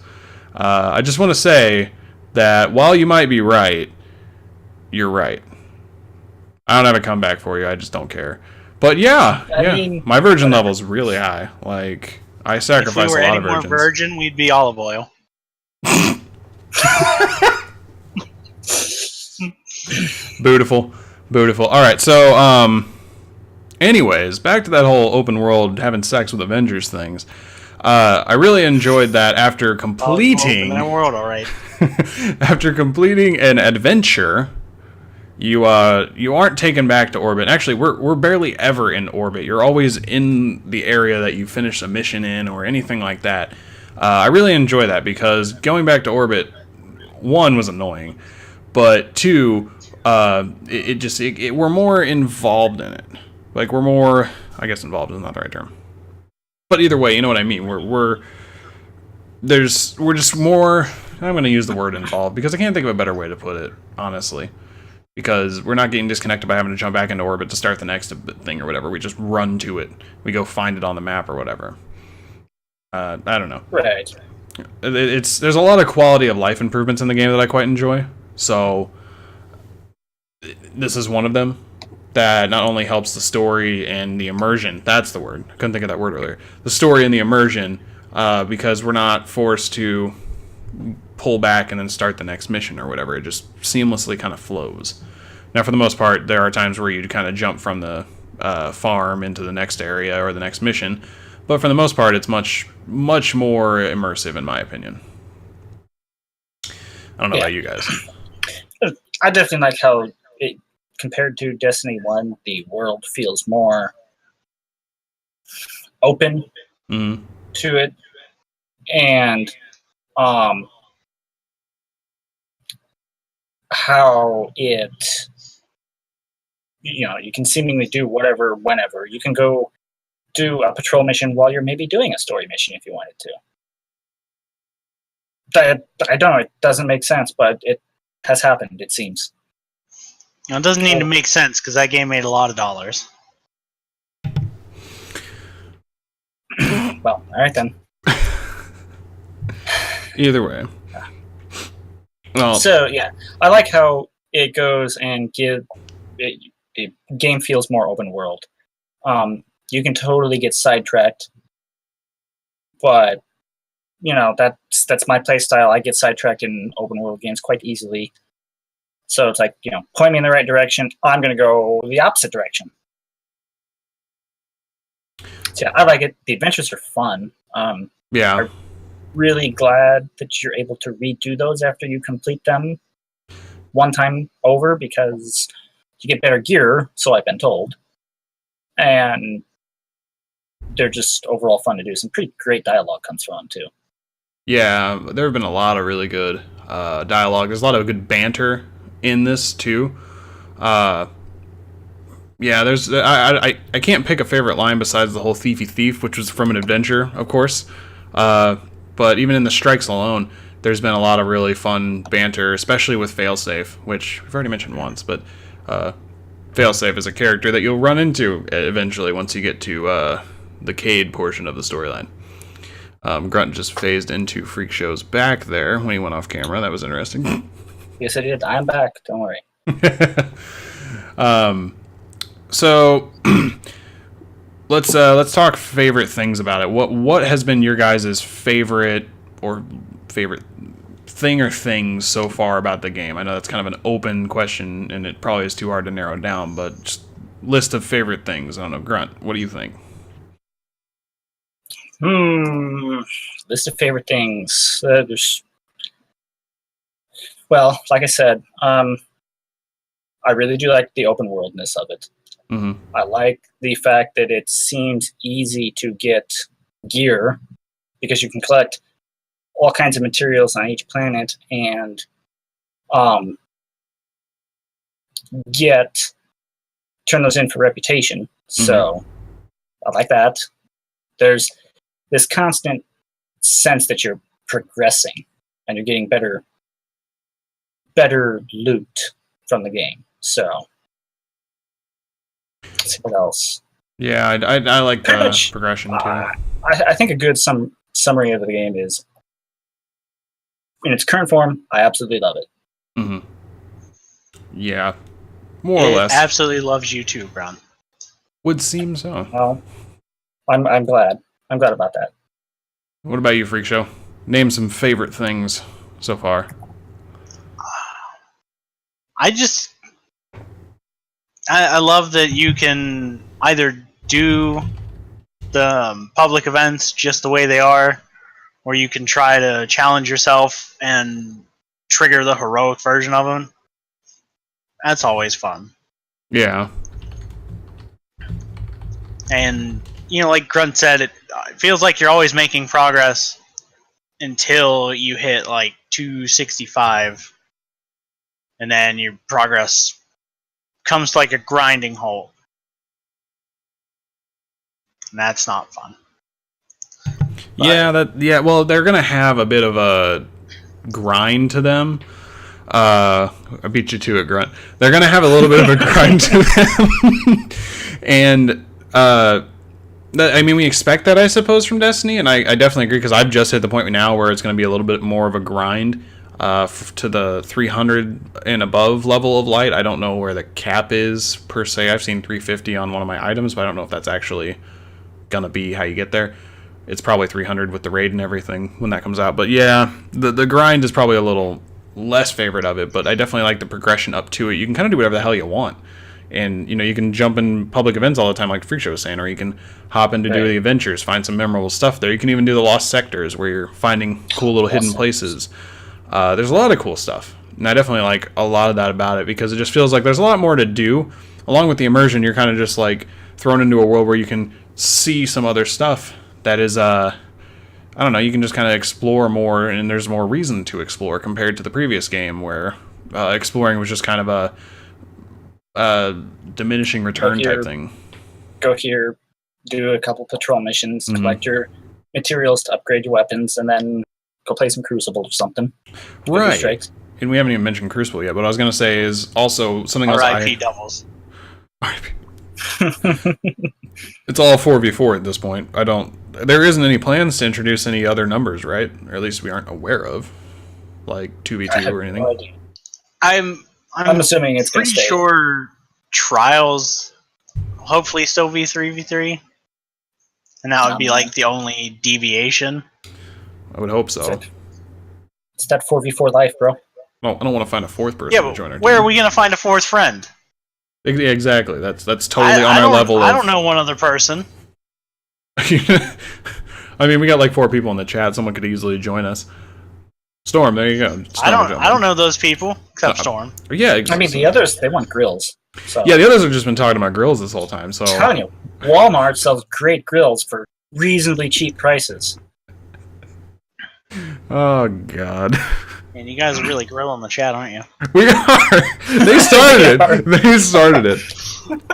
I just want to say that while you might be right, you're right. I don't have a comeback for you. I just don't care. But I mean, my virgin level is really high. Like, I sacrifice a lot of virgins. If we were any more virgin, we'd be olive oil. Beautiful. All right, so anyways, back to that whole open world having sex with Avengers things. I really enjoyed that after completing world, all right. After completing an adventure, you aren't taken back to orbit. Actually, we're barely ever in orbit. You're always in the area that you finished a mission in or anything like that. I really enjoy that because going back to orbit, 1, was annoying, but 2, we're more involved in it. Like, we're more, I guess involved is not the right term, but either way, you know what I mean. We're just more. I'm going to use the word involved because I can't think of a better way to put it, honestly. Because we're not getting disconnected by having to jump back into orbit to start the next thing or whatever. We just run to it. We go find it on the map or whatever. I don't know. Right. There's a lot of quality of life improvements in the game that I quite enjoy. So this is one of them that not only helps the story and the immersion. That's the word. I couldn't think of that word earlier. The story and the immersion, because we're not forced to pull back and then start the next mission or whatever. It just seamlessly kind of flows. Now, for the most part, there are times where you kind of jump from the farm into the next area or the next mission. But for the most part, it's much, much more immersive, in my opinion. I don't know about you guys. I definitely like how, compared to Destiny 1, the world feels more open to it. And how it, you can seemingly do whatever, whenever. You can go do a patrol mission while you're maybe doing a story mission if you wanted to. I don't know, it doesn't make sense, but it has happened, it seems. It doesn't need to make sense, because that game made a lot of dollars. Well, all right then. Either way. Well, So yeah, I like how it goes and the game feels more open world. You can totally get sidetracked, but that's my play style. I get sidetracked in open world games quite easily. So it's like, point me in the right direction. I'm going to go the opposite direction. So yeah, I like it. The adventures are fun. yeah. I'm really glad that you're able to redo those after you complete them one time over because you get better gear, so I've been told. And they're just overall fun to do. Some pretty great dialogue comes from them, too. Yeah, there have been a lot of really good dialogue. There's a lot of good banter in this, too. Yeah, there's I can't pick a favorite line besides the whole thiefy thief, which was from an adventure, of course. But even in the strikes alone, there's been a lot of really fun banter, especially with Failsafe, which we've already mentioned once. But Failsafe is a character that you'll run into eventually once you get to the Cade portion of the storyline. Grunt just phased into Freakshow's back there when he went off camera. That was interesting. Yes, I did. I'm back. Don't worry. So let's talk favorite things about it. What has been your guys' favorite thing or things so far about the game? I know that's kind of an open question, and it probably is too hard to narrow down. But just list of favorite things. I don't know, Grunt. What do you think? List of favorite things. Well, like I said, I really do like the open worldness of it. Mm-hmm. I like the fact that it seems easy to get gear because you can collect all kinds of materials on each planet and turn those in for reputation. So I like that. There's this constant sense that you're progressing and you're getting better loot from the game. So let's see what else. Yeah, I like the progression too. I think a good summary of the game is, in its current form, I absolutely love it. Mm-hmm. Yeah, more or less. Absolutely loves you too, Brown. Would seem so. Well, I'm glad. I'm glad about that. What about you, Freakshow? Name some favorite things so far. I love that you can either do the public events just the way they are, or you can try to challenge yourself and trigger the heroic version of them. That's always fun. Yeah. And, like Grunt said, it feels like you're always making progress until you hit, 265. And then your progress comes to, a grinding halt. And that's not fun. But, well, they're going to have a bit of a grind to them. I beat you to it, Grunt. They're going to have a little bit of a grind to them. And, we expect that, I suppose, from Destiny, and I definitely agree, because I've just hit the point now where it's going to be a little bit more of a grind to the 300 and above level of light. I don't know where the cap is, per se. I've seen 350 on one of my items, but I don't know if that's actually going to be how you get there. It's probably 300 with the raid and everything when that comes out. But yeah, the grind is probably a little less favorite of it, but I definitely like the progression up to it. You can kind of do whatever the hell you want. And, you can jump in public events all the time, like Freakshow was saying, or you can hop in to do the adventures, find some memorable stuff there. You can even do the lost sectors where you're finding cool little hidden places. There's a lot of cool stuff. And I definitely like a lot of that about it, because it just feels like there's a lot more to do. Along with the immersion, you're kind of just thrown into a world where you can see some other stuff that is, I don't know, you can just kind of explore more, and there's more reason to explore compared to the previous game where exploring was just kind of a diminishing return type thing. Go here, do a couple patrol missions, collect your materials to upgrade your weapons, and then go play some Crucible or something. Right. And we haven't even mentioned Crucible yet, but what I was going to say is also something else. R.I.P. Devils. It's all 4v4 at this point. There isn't any plans to introduce any other numbers, right? Or at least we aren't aware of. Like 2v2 or anything. No idea. I'm assuming it's going to pretty stay. sure trials hopefully still be 3v3. And that would be like the only deviation. I would hope so. It's that 4v4 life, bro. Well, I don't want to find a fourth person to join our team. Where are we going to find a fourth friend? Yeah, exactly. That's totally on our level. I don't know one other person. I mean, we got like 4 people in the chat. Someone could easily join us. Storm, there you go. I don't know those people except Storm. Yeah, exactly. I mean, the others, they want grills. So. Yeah, the others have just been talking about grills this whole time. So I'm telling you, Walmart sells great grills for reasonably cheap prices. Oh God. And you guys are really grilling the chat, aren't you? We are. They started it. They started it.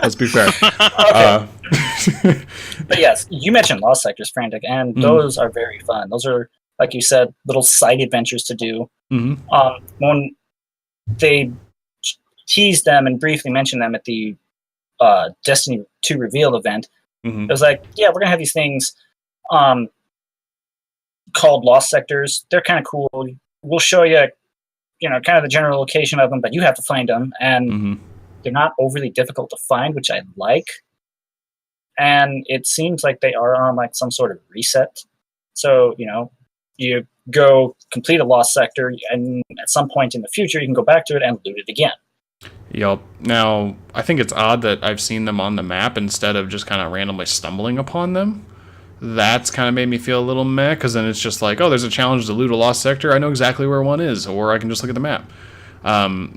Let's be fair. Okay. But yes, you mentioned Lost Sectors, Frantic, and those are very fun. Those are, like you said, little side adventures to do. Mm-hmm. When they teased them and briefly mentioned them at the Destiny 2 reveal event, it was like, yeah, we're going to have these things called Lost Sectors. They're kind of cool. We'll show you, kind of the general location of them, but you have to find them. And they're not overly difficult to find, which I like. And it seems like they are on like some sort of reset. So, you go complete a lost sector, and at some point in the future, you can go back to it and loot it again. Yep. Now, I think it's odd that I've seen them on the map instead of just kind of randomly stumbling upon them. That's kind of made me feel a little meh, because then it's just like, oh, there's a challenge to loot a lost sector. I know exactly where one is, or I can just look at the map.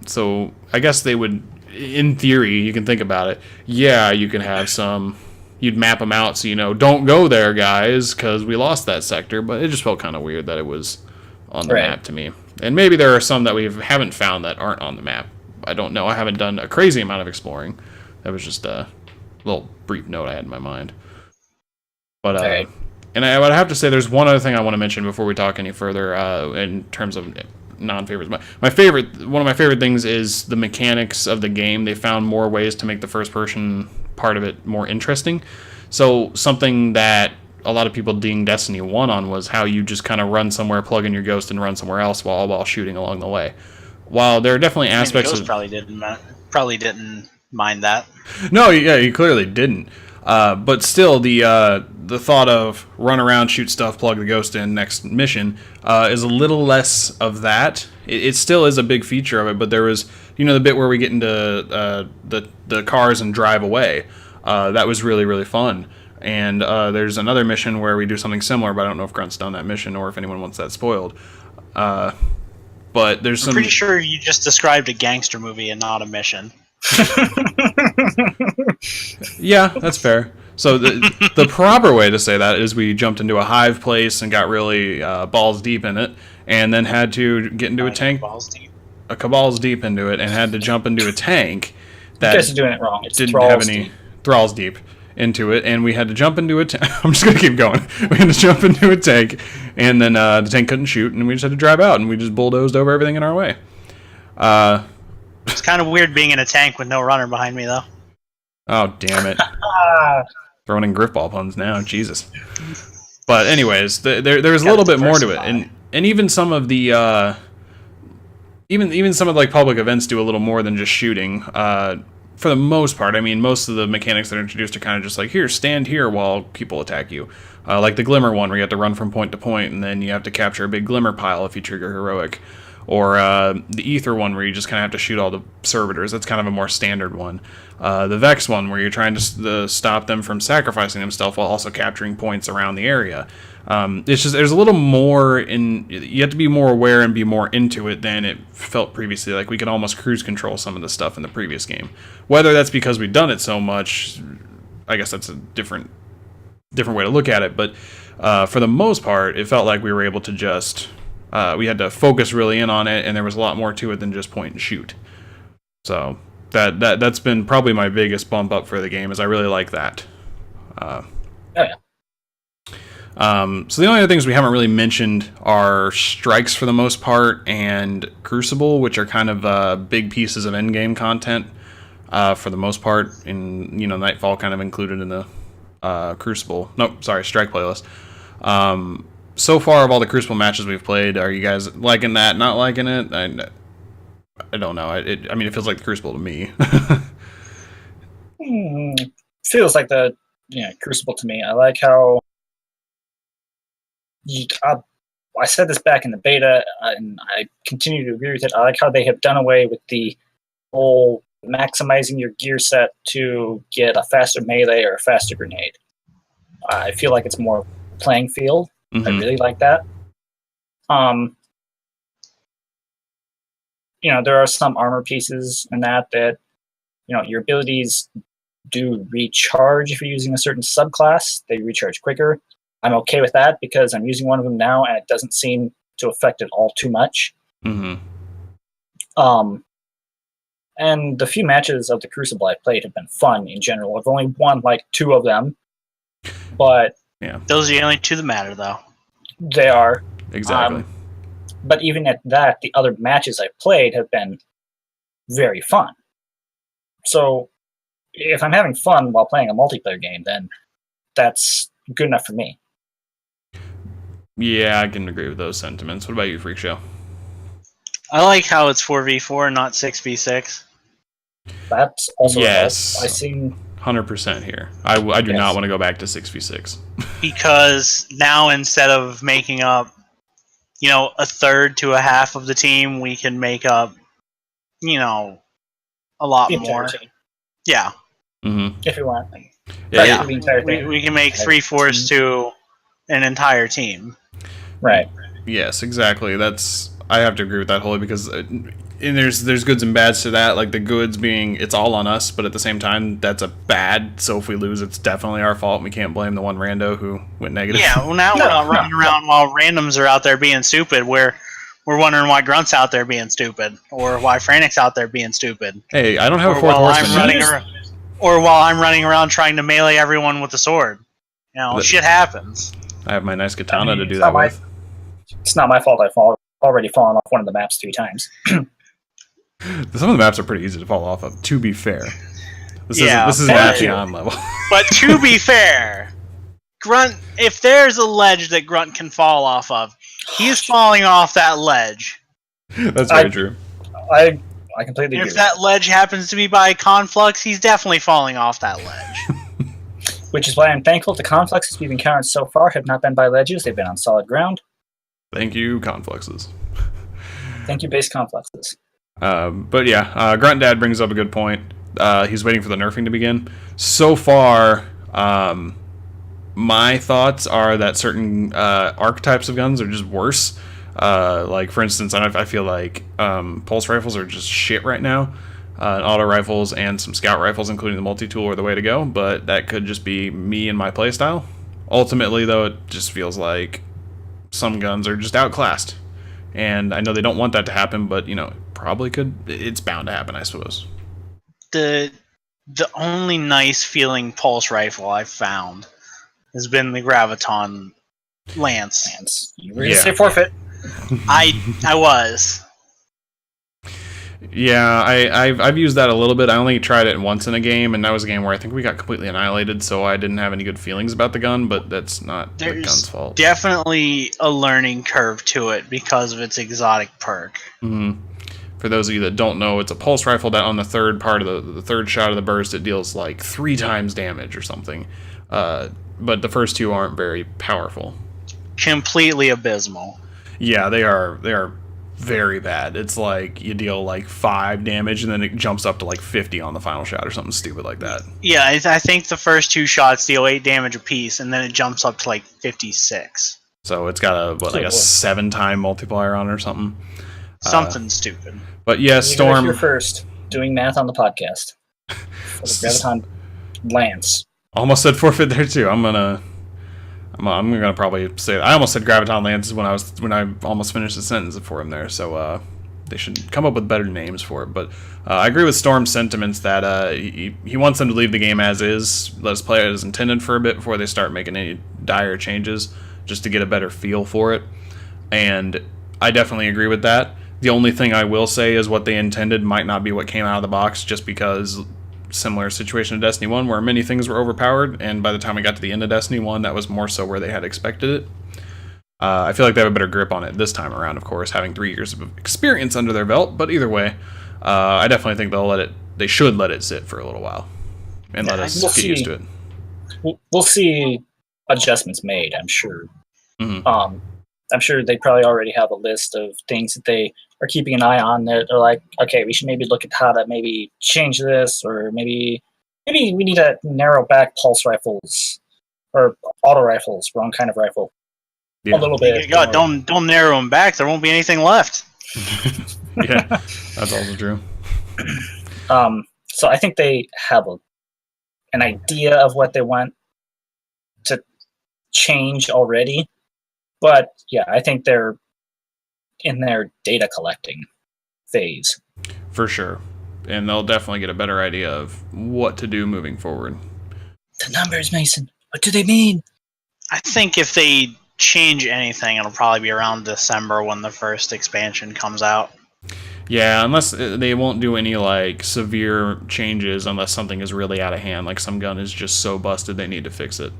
So I guess they would, in theory, you can think about it. Yeah, you can have some... You'd map them out so don't go there, guys, because we lost that sector. But it just felt kind of weird that it was on the map to me. And maybe there are some that we haven't found that aren't on the map. I don't know. I haven't done a crazy amount of exploring. That was just a little brief note I had in my mind. But and I would have to say there's one other thing I want to mention before we talk any further in terms of non-favorites. One of my favorite things is the mechanics of the game. They found more ways to make the first-person part of it more interesting. So something that a lot of people dinged Destiny 1 on was how you just kind of run somewhere, plug in your ghost, and run somewhere else while shooting along the way. While there are definitely aspects of... probably didn't mind that. No, yeah, he clearly didn't. But still, the thought of run around, shoot stuff, plug the ghost in, next mission, is a little less of that. It still is a big feature of it, but there was, the bit where we get into the cars and drive away. That was really, really fun. And there's another mission where we do something similar, but I don't know if Grunt's done that mission or if anyone wants that spoiled. But there's I'm pretty sure you just described a gangster movie and not a mission. Yeah, that's fair. So the proper way to say that is we jumped into a hive place and got really balls deep in it, and then had to get into a tank. Cabal's deep into it, and had to jump into a tank that you guys are doing it wrong. It's didn't have any thralls deep into it, and we had to jump into a tank. I'm just gonna keep going. We had to jump into a tank, and then the tank couldn't shoot, and we just had to drive out, and we just bulldozed over everything in our way. It's kind of weird being in a tank with no runner behind me, though. Oh, damn it. Throwing in griffball puns now, Jesus. But anyways, there's a little bit more to it, and even some of the even some of like public events do a little more than just shooting. For the most part, I mean, most of the mechanics that are introduced are kind of just like, here, stand here while people attack you. Like the Glimmer one, where you have to run from point to point, and then you have to capture a big Glimmer pile if you trigger heroic. Or the Ether one, where you just kind of have to shoot all the servitors. That's kind of a more standard one. The Vex one, where you're trying to stop them from sacrificing themselves while also capturing points around the area. It's just, there's a little more you have to be more aware and be more into it than it felt previously. Like we could almost cruise control some of the stuff in the previous game. Whether that's because we've done it so much, I guess that's a different way to look at it. But for the most part, it felt like we were able to just... we had to focus really in on it, and there was a lot more to it than just point and shoot. So that's been probably my biggest bump up for the game, is I really like that. So the only other things we haven't really mentioned are strikes for the most part, and Crucible, which are kind of big pieces of endgame content. for the most part. In Nightfall kind of included in the Strike playlist. So far of all the Crucible matches we've played, are you guys liking that? Not liking it? I don't know. It feels like the Crucible to me. Feels like the Crucible to me. I like how I said this back in the beta, and I continue to agree with it. I like how they have done away with the whole maximizing your gear set to get a faster melee or a faster grenade. I feel like it's more playing field. I really like that. There are some armor pieces in that your abilities do recharge if you're using a certain subclass. They recharge quicker. I'm okay with that because I'm using one of them now and it doesn't seem to affect it all too much. And the few matches of the Crucible I've played have been fun in general. I've only won like 2 of them, but yeah, those are the only 2 that matter, though. They are. Exactly. But even at that, the other matches I've played have been very fun. So if I'm having fun while playing a multiplayer game, then that's good enough for me. Yeah, I can agree with those sentiments. What about you, Freakshow? I like how it's 4v4, not 6v6. That's also yes. I seem 100% here. I do not want to go back to 6v6. Because now instead of making up, a third to a half of the team, we can make up, a lot more. Yeah. If you want. Yeah. We can make 3/4 to an entire team. Right. Yes, exactly. I have to agree with that wholly because there's goods and bads to that. Like the goods being it's all on us, but at the same time that's a bad. So if we lose, it's definitely our fault. We can't blame the one rando who went negative. Yeah, well now we're not running around while randoms are out there being stupid. We're wondering why Grunt's out there being stupid, or why Frantic's out there being stupid. Hey, I don't have a fourth horseman. Or while I'm running around trying to melee everyone with a sword. Shit happens. I have my nice katana to do that with. It's not my fault. I've already fallen off one of the maps 3 times. Some of the maps are pretty easy to fall off of, to be fair. This is an Acheon level. But to be fair, Grunt, if there's a ledge that Grunt can fall off of, he's falling off that ledge. That's very true. I completely agree. If that ledge happens to be by Conflux, he's definitely falling off that ledge. Which is why I'm thankful the Confluxes we've encountered so far have not been by ledges, they've been on solid ground. Thank you, Confluxes. Thank you, base Confluxes. But yeah, Grunt Dad brings up a good point. He's waiting for the nerfing to begin. So far, my thoughts are that certain archetypes of guns are just worse. Like, for instance, I feel like pulse rifles are just shit right now. Auto rifles and some scout rifles, including the multi-tool, are the way to go, but that could just be me and my playstyle. Ultimately, though, it just feels like some guns are just outclassed. And I know they don't want that to happen, but, probably could. It's bound to happen, I suppose. The only nice feeling pulse rifle I've found has been the Graviton Lance. You were going to say forfeit. I was. Yeah, I've used that a little bit. I only tried it once in a game, and that was a game where I think we got completely annihilated, so I didn't have any good feelings about the gun, but that's not the gun's fault. There's definitely a learning curve to it because of its exotic perk. For those of you that don't know, it's a pulse rifle that on the third part of the third shot of the burst, it deals like 3 times damage or something. But the first 2 aren't very powerful. Completely abysmal. Yeah, they are very bad. It's like you deal like 5 damage and then it jumps up to like 50 on the final shot or something stupid like that. Yeah, I think the first 2 shots deal 8 damage apiece and then it jumps up to like 56. So it's got a 7-time multiplier on it or something. Something stupid. But yeah, Storm. You're first doing math on the podcast. For the Graviton Lance. Almost said forfeit there too. I'm gonna probably say I almost said Graviton Lances when I almost finished the sentence for him there. So they should come up with better names for it. But I agree with Storm's sentiments that he wants them to leave the game as is, let us play it as intended for a bit before they start making any dire changes, just to get a better feel for it. And I definitely agree with that. The only thing I will say is what they intended might not be what came out of the box, just because similar situation to Destiny 1 where many things were overpowered, and by the time we got to the end of Destiny 1, that was more so where they had expected it. I feel like they have a better grip on it this time around, of course, having 3 years of experience under their belt, but either way, I definitely think they should let it sit for a little while and let us get used to it. We'll see adjustments made, I'm sure. Mm-hmm. I'm sure they probably already have a list of things that they are keeping an eye on that are like, okay, we should maybe look at how to maybe change this, or maybe we need to narrow back pulse rifles or auto rifles, wrong kind of rifle. Yeah. A little bit. God, don't narrow them back. There won't be anything left. Yeah, that's also true. So I think they have an idea of what they want to change already. But yeah, I think they're in their data collecting phase. For sure. And they'll definitely get a better idea of what to do moving forward. The numbers, Mason. What do they mean? I think if they change anything, it'll probably be around December when the first expansion comes out. Yeah, unless they won't do any like severe changes unless something is really out of hand, like some gun is just so busted they need to fix it.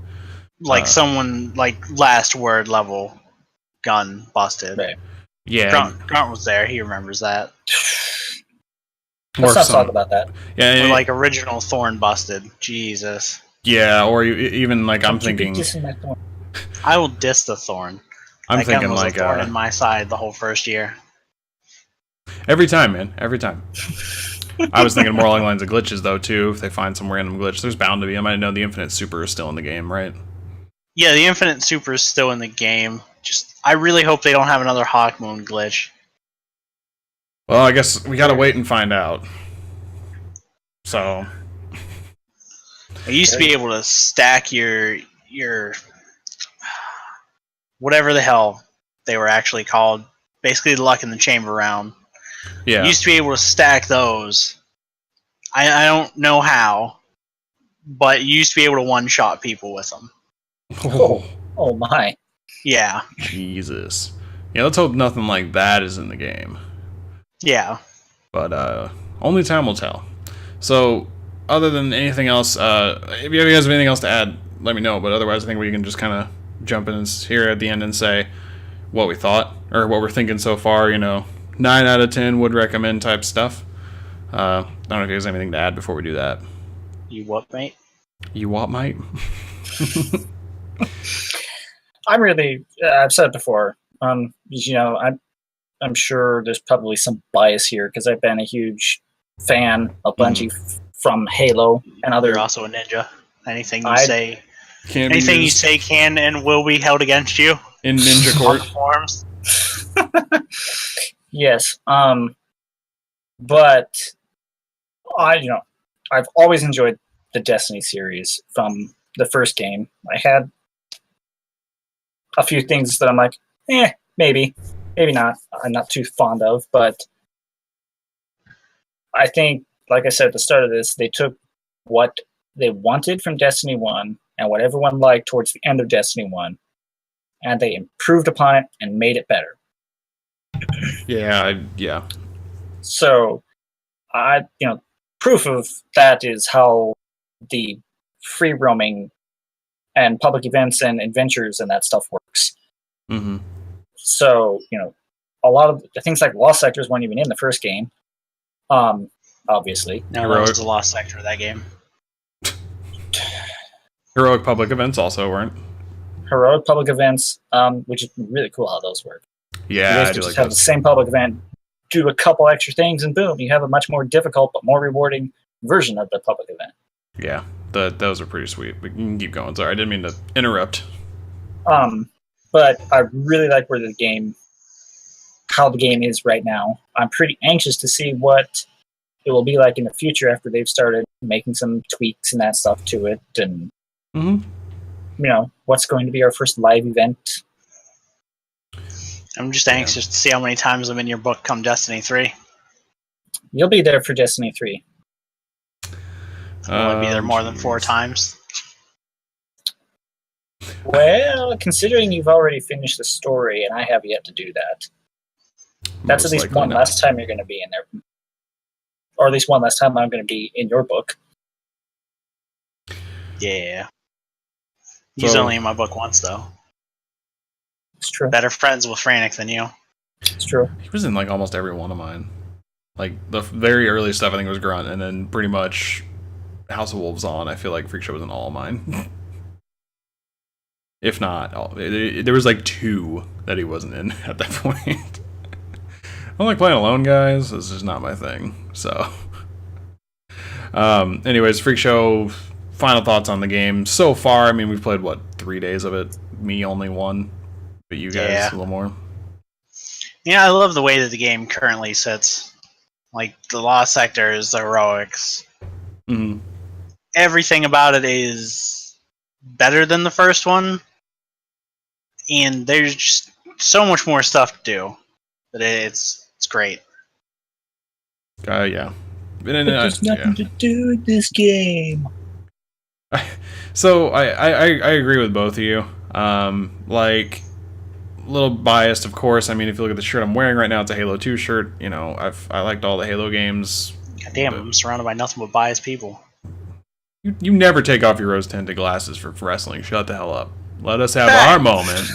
Like someone like last word level gun busted. Right. Yeah. Grunt was there. He remembers that. Let's not talk about that. Yeah, or like original Thorn busted. Jesus. Yeah, or even like I'm thinking. I will diss the Thorn. I'm thinking gun was like a thorn in my side the whole first year. Every time, man. Every time. I was thinking more along the lines of glitches though too. If they find some random glitch, there's bound to be. I might know the Infinite Super is still in the game, right? Yeah, the Infinite Super is still in the game. Just I really hope they don't have another Hawk Moon glitch. Well, I guess we gotta wait and find out. So I used to be able to stack your whatever the hell they were actually called, basically the luck in the chamber round. yeah, You used to be able to stack those. I don't know how, but you used to be able to one-shot people with them. Oh my. Yeah. Jesus. Yeah, let's hope nothing like that is in the game. Yeah. But only time will tell. So, other than anything else, if you guys have anything else to add, let me know. But otherwise, I think we can just kind of jump in here at the end and say what we thought or what we're thinking so far. 9 out of 10 would recommend type stuff. I don't know if you guys have anything to add before we do that. You what, mate? You what, mate? I've said it before. I'm sure there's probably some bias here because I've been a huge fan of Bungie from Halo and other. You're also a ninja. Anything you you say can and will be held against you in ninja court. Forms. Yes. But I've always enjoyed the Destiny series from the first game. I had a few things that I'm like, maybe not. I'm not too fond of, but I think, like I said at the start of this, they took what they wanted from Destiny 1 and what everyone liked towards the end of Destiny 1, and they improved upon it and made it better. Yeah. So, proof of that is how the free roaming and public events and adventures and that stuff works. Mm-hmm. So, a lot of the things like Lost Sectors weren't even in the first game. Obviously. No, that was the Lost Sector of that game. Heroic public events also weren't. Heroic public events, which is really cool how those work. Yeah, you just have the same public event, do a couple extra things, and boom, you have a much more difficult but more rewarding version of the public event. Yeah, those are pretty sweet. We can keep going. Sorry, I didn't mean to interrupt. But I really like how the game is right now. I'm pretty anxious to see what it will be like in the future after they've started making some tweaks and that stuff to it, and what's going to be our first live event. I'm just anxious to see how many times I'm in your book come Destiny 3. You'll be there for Destiny 3. Will I be there more than 4 times? Well, considering you've already finished the story and I have yet to do that, that's at least one last time you're going to be in there. Or at least one last time I'm going to be in your book. Yeah. He's only in my book once, though. It's true. Better friends with Frantic than you. It's true. He was in like almost every one of mine. Like the very early stuff, I think was Grunt, and then pretty much House of Wolves on. I feel like Freakshow was in all of mine. If not, there was like 2 that he wasn't in at that point. I don't like playing alone, guys. This is not my thing. So, anyways, Freakshow. Final thoughts on the game so far. I mean, we've played what 3 days of it. Me only 1, but you guys a little more. Yeah, I love the way that the game currently sits. Like the lost sectors, the heroics. Mm-hmm. Everything about it is better than the first one, and there's just so much more stuff to do that it's great. Yeah. There's nothing to do in this game. So I agree with both of you. Like, a little biased, of course. I mean, if you look at the shirt I'm wearing right now, it's a Halo 2 shirt. You know, I liked all the Halo games. God damn, I'm surrounded by nothing but biased people. You never take off your rose-tinted glasses for wrestling. Shut the hell up. Let us have our moment.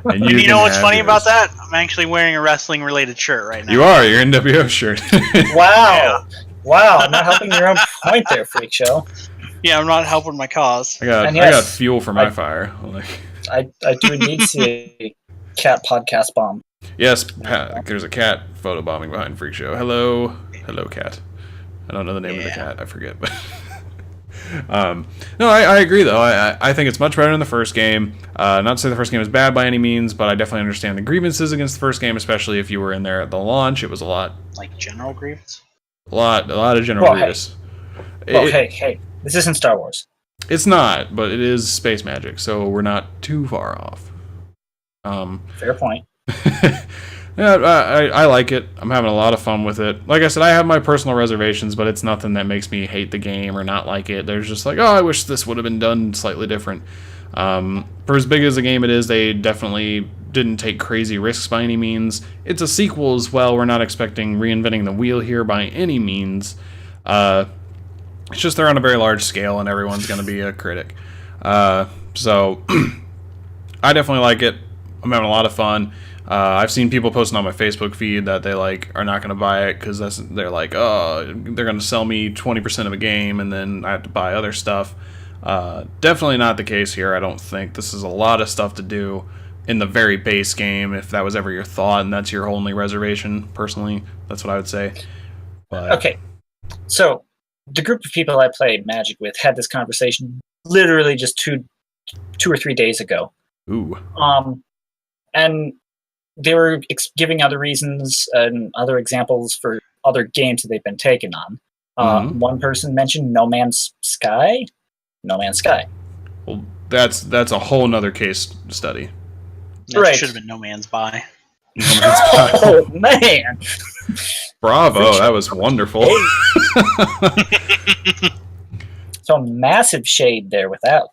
And you know what's funny about that? I'm actually wearing a wrestling-related shirt right now. You are. Your NWO shirt. Wow. Yeah. Wow. Not helping your own point there, Freakshow. Yeah, I'm not helping my cause. I got fuel for my fire. Like, I do need to see a cat podcast bomb. Yes, there's a cat photobombing behind Freakshow. Hello, cat. I don't know the name of the cat. I forget, but no, I agree though. I think it's much better than the first game. Not to say the first game is bad by any means, but I definitely understand the grievances against the first game, especially if you were in there at the launch. It was a lot. Like general grievance. A lot of general grievance. Hey. This isn't Star Wars. It's not, but it is space magic, so we're not too far off. Fair point. Yeah, I like it. I'm having a lot of fun with it. Like I said, I have my personal reservations, but it's nothing that makes me hate the game or not like it. There's just like, oh, I wish this would have been done slightly different. For as big as a game it is, they definitely didn't take crazy risks by any means. It's a sequel as well. We're not expecting reinventing the wheel here by any means. It's just they're on a very large scale, and everyone's going to be a critic. So I definitely like it. I'm having a lot of fun. I've seen people posting on my Facebook feed that they like are not going to buy it because they're like, oh, they're going to sell me 20% of a game, and then I have to buy other stuff. Definitely not the case here. I don't think this is a lot of stuff to do in the very base game. If that was ever your thought, and that's your only reservation, personally, that's what I would say. But, okay, so the group of people I played Magic with had this conversation literally just two or 3 days ago. Ooh. And they were giving other reasons and other examples for other games that they've been taken on. One person mentioned No Man's Sky. No Man's Sky. Well, that's a whole nother case study. That should have been No Man's Buy. No Man's Sky. Oh, man. Bravo, that was wonderful. So massive shade there with that.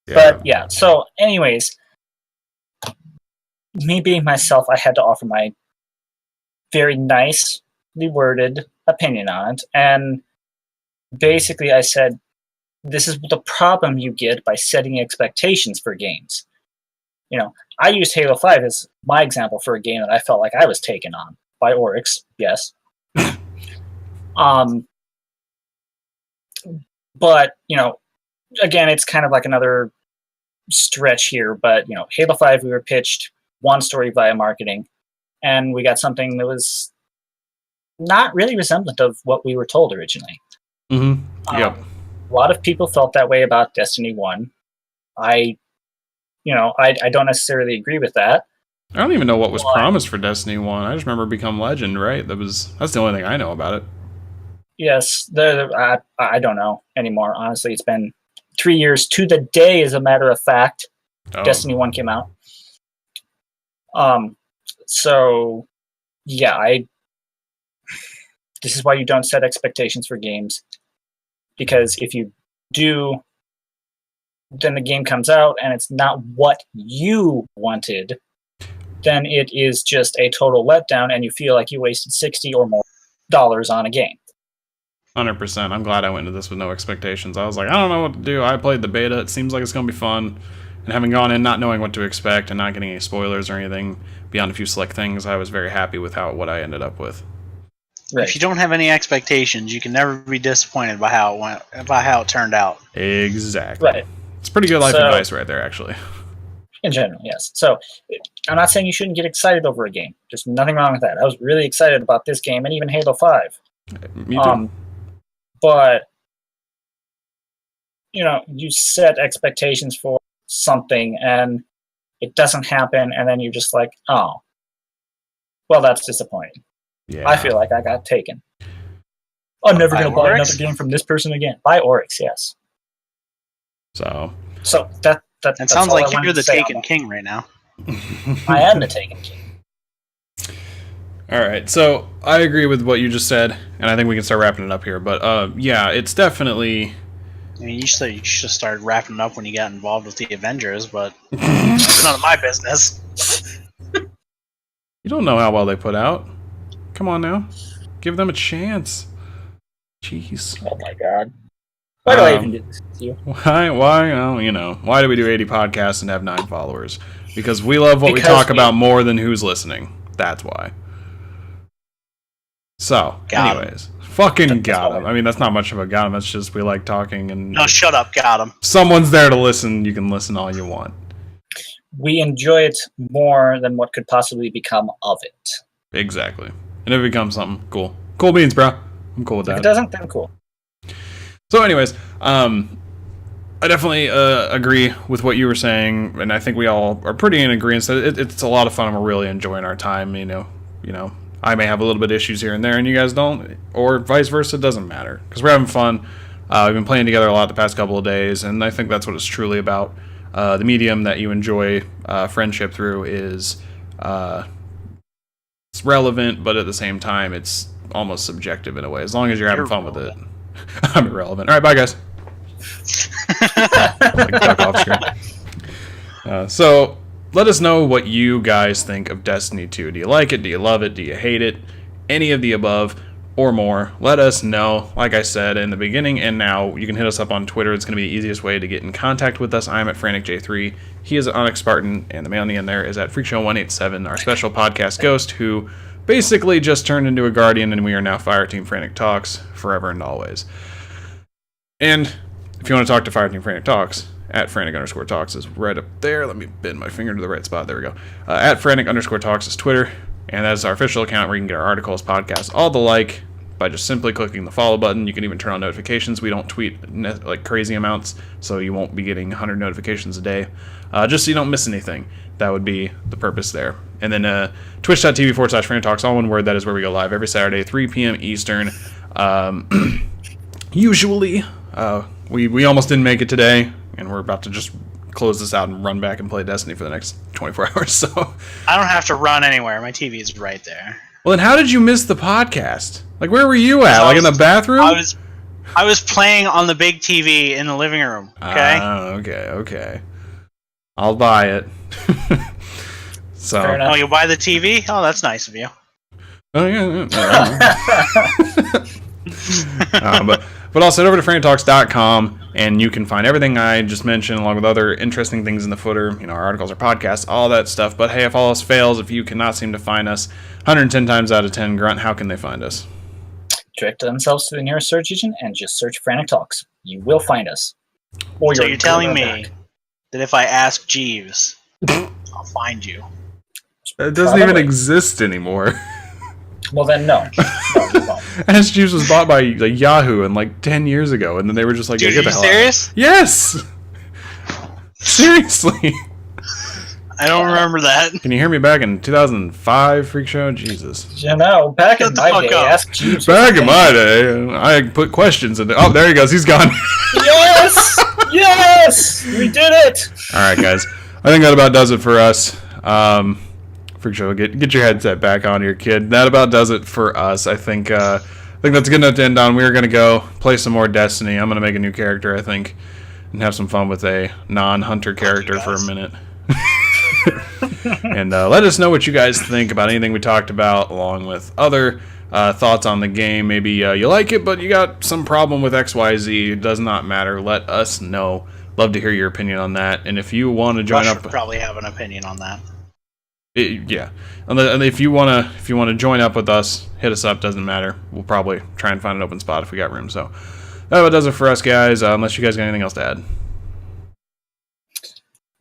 Yeah. But yeah, so anyways, me being myself, I had to offer my very nicely worded opinion on it. And basically I said, this is the problem you get by setting expectations for games. You know, I used Halo 5 as my example for a game that I felt like I was taken on by Oryx, yes. But, you know, again, it's kind of like another stretch here, but, you know, Halo 5, we were pitched one story via marketing, and we got something that was not really resemblant of what we were told originally. Mm-hmm. Yep. A lot of people felt that way about Destiny 1. I don't necessarily agree with that. I don't even know what was promised for Destiny 1. I just remember Become Legend, right? That's the only thing I know about it. Yes, I don't know anymore. Honestly, it's been 3 years to the day, as a matter of fact. Destiny 1 came out. So, yeah, this is why you don't set expectations for games. Because if you do, then the game comes out and it's not what you wanted, then it is just a total letdown and you feel like you wasted $60 or more on a game. 100%. I'm glad I went into this with no expectations. I was like, I don't know what to do. I played the beta. It seems like it's going to be fun. And having gone in not knowing what to expect and not getting any spoilers or anything beyond a few select things, I was very happy with what I ended up with. Right. If you don't have any expectations, you can never be disappointed by how it turned out. Exactly. Right. It's pretty good life advice right there, actually. In general, yes. So I'm not saying you shouldn't get excited over a game. There's nothing wrong with that. I was really excited about this game and even Halo 5. Me too. But, you set expectations for something and it doesn't happen, and then you're just like, oh, well, that's disappointing. Yeah. I feel like I got taken. I'm never going to buy another game from this person again. Buy Oryx, yes. So that It sounds like you're the Taken King right now. I am the Taken King. All right, so I agree with what you just said, and I think we can start wrapping it up here. But yeah, it's definitely. I mean, you should have started wrapping it up when you got involved with the Avengers, but it's none of my business. You don't know how well they put out. Come on now, give them a chance. Jeez. Oh my god. Why do I even do this with you? Why? Oh, why do we do 80 podcasts and have 9 followers? Because we love what we talk about more than who's listening. That's why. So, anyways, fucking got him. I mean, that's not much of a got him. That's just we like talking and. No, shut up, got him. Someone's there to listen. You can listen all you want. We enjoy it more than what could possibly become of it. Exactly. And if it becomes something cool, cool beans, bro. I'm cool with that. If it doesn't, then cool. So, anyways, I definitely agree with what you were saying, and I think we all are pretty in agreement that it's a lot of fun and we're really enjoying our time. I may have a little bit of issues here and there, and you guys don't, or vice versa. It doesn't matter because we're having fun. We've been playing together a lot the past couple of days, and I think that's what it's truly about. The medium that you enjoy friendship through is it's relevant, but at the same time, it's almost subjective in a way. As long as you're having fun with it. I'm irrelevant. All right, bye, guys. Duck off screen. So, let us know what you guys think of Destiny 2. Do you like it? Do you love it? Do you hate it? Any of the above or more. Let us know. Like I said in the beginning and now, you can hit us up on Twitter. It's going to be the easiest way to get in contact with us. I'm at FranticJ3. He is at Onyx Spartan, and the man on the end there is at Freakshow187, our special podcast ghost, who basically just turned into a guardian, and we are now Fireteam Frantic Talks forever and always. And if you want to talk to Fireteam Frantic Talks, at Frantic_Talks is right up there. Let me bend my finger to the right spot. There we go. At Frantic_Talks is Twitter, and that is our official account where you can get our articles, podcasts, all the like, by just simply clicking the follow button. You can even turn on notifications. We don't tweet like crazy amounts, so you won't be getting 100 notifications a day. Just so you don't miss anything. That would be the purpose there. And then twitch.tv/Frantic Talks, all one word. That is where we go live every Saturday, 3 p.m. Eastern. Usually, we almost didn't make it today, and we're about to just close this out and run back and play Destiny for the next 24 hours. So I don't have to run anywhere. My TV is right there. Well, then how did you miss the podcast? Like, where were you at? Like in the bathroom? I was playing on the big TV in the living room. Okay. Okay. I'll buy it. So. Oh, you'll buy the TV? Oh, that's nice of you. Oh yeah. But also head over to FranticTalks.com, and you can find everything I just mentioned, along with other interesting things in the footer, our articles, our podcasts, all that stuff. But hey, if all else fails, if you cannot seem to find us, 110 times out of 10, Grunt, how can they find us? Direct themselves to the nearest search engine and just search Frantic Talks. You will find us. So you're telling me that if I ask Jeeves, I'll find you? It doesn't even exist anymore. Well, then, no. No, you won't. Ask Jeeves was bought by Yahoo in 10 years ago, and then they were just like, Dude, yeah, get the hell serious? out. Yes! Seriously. I don't remember that. Can you hear me back in 2005, Freakshow? Jesus. Back in my day, ask Jeeves. Back in my day, I put questions in there. Oh, there he goes. He's gone. Yes! Yes! We did it! All right, guys. I think that about does it for us. Freakshow, get your headset back on here, kid. That about does it for us. I think that's a good note to end on. We're going to go play some more Destiny. I'm going to make a new character, I think, and have some fun with a non-hunter character for a minute. And let us know what you guys think about anything we talked about, along with other thoughts on the game. Maybe you like it, but you got some problem with XYZ. It does not matter. Let us know. Love to hear your opinion on that. And if you want to join Rush up, would probably have an opinion on that. yeah. And if you wanna join up with us, hit us up. Doesn't matter. We'll probably try and find an open spot if we got room. So that about does it for us, guys. Unless you guys got anything else to add.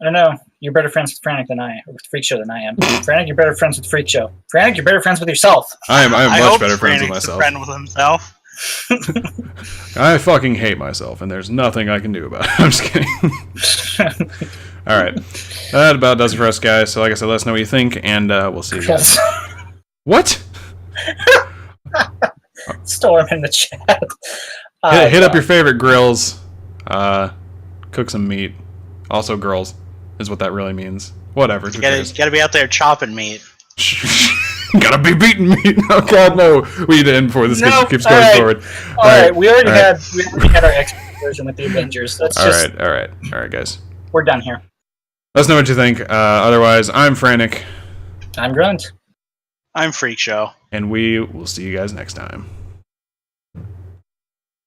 I don't know. You're better friends with Frantic than I am, or with Freakshow than I am. Frantic, you're better friends with Freakshow. Frantic, you're better friends with yourself. I am much hope better friends with Frantic's a myself. friend with himself. I fucking hate myself, and there's nothing I can do about it. I'm just kidding. All right. That about does it for us, guys. So like I said, let us know what you think, and we'll see you guys. What? Storm in the chat. Hit up your favorite grills. Cook some meat. Also girls is what that really means. Whatever. You gotta be out there chopping meat. Gotta be beating meat. Oh God, no! We need to end before this keeps going forward. All right. We already had our Xbox version with the Avengers. All right, guys. We're done here. Let us know what you think. Otherwise, I'm Frantic. I'm Grunt. I'm Freakshow. And we will see you guys next time.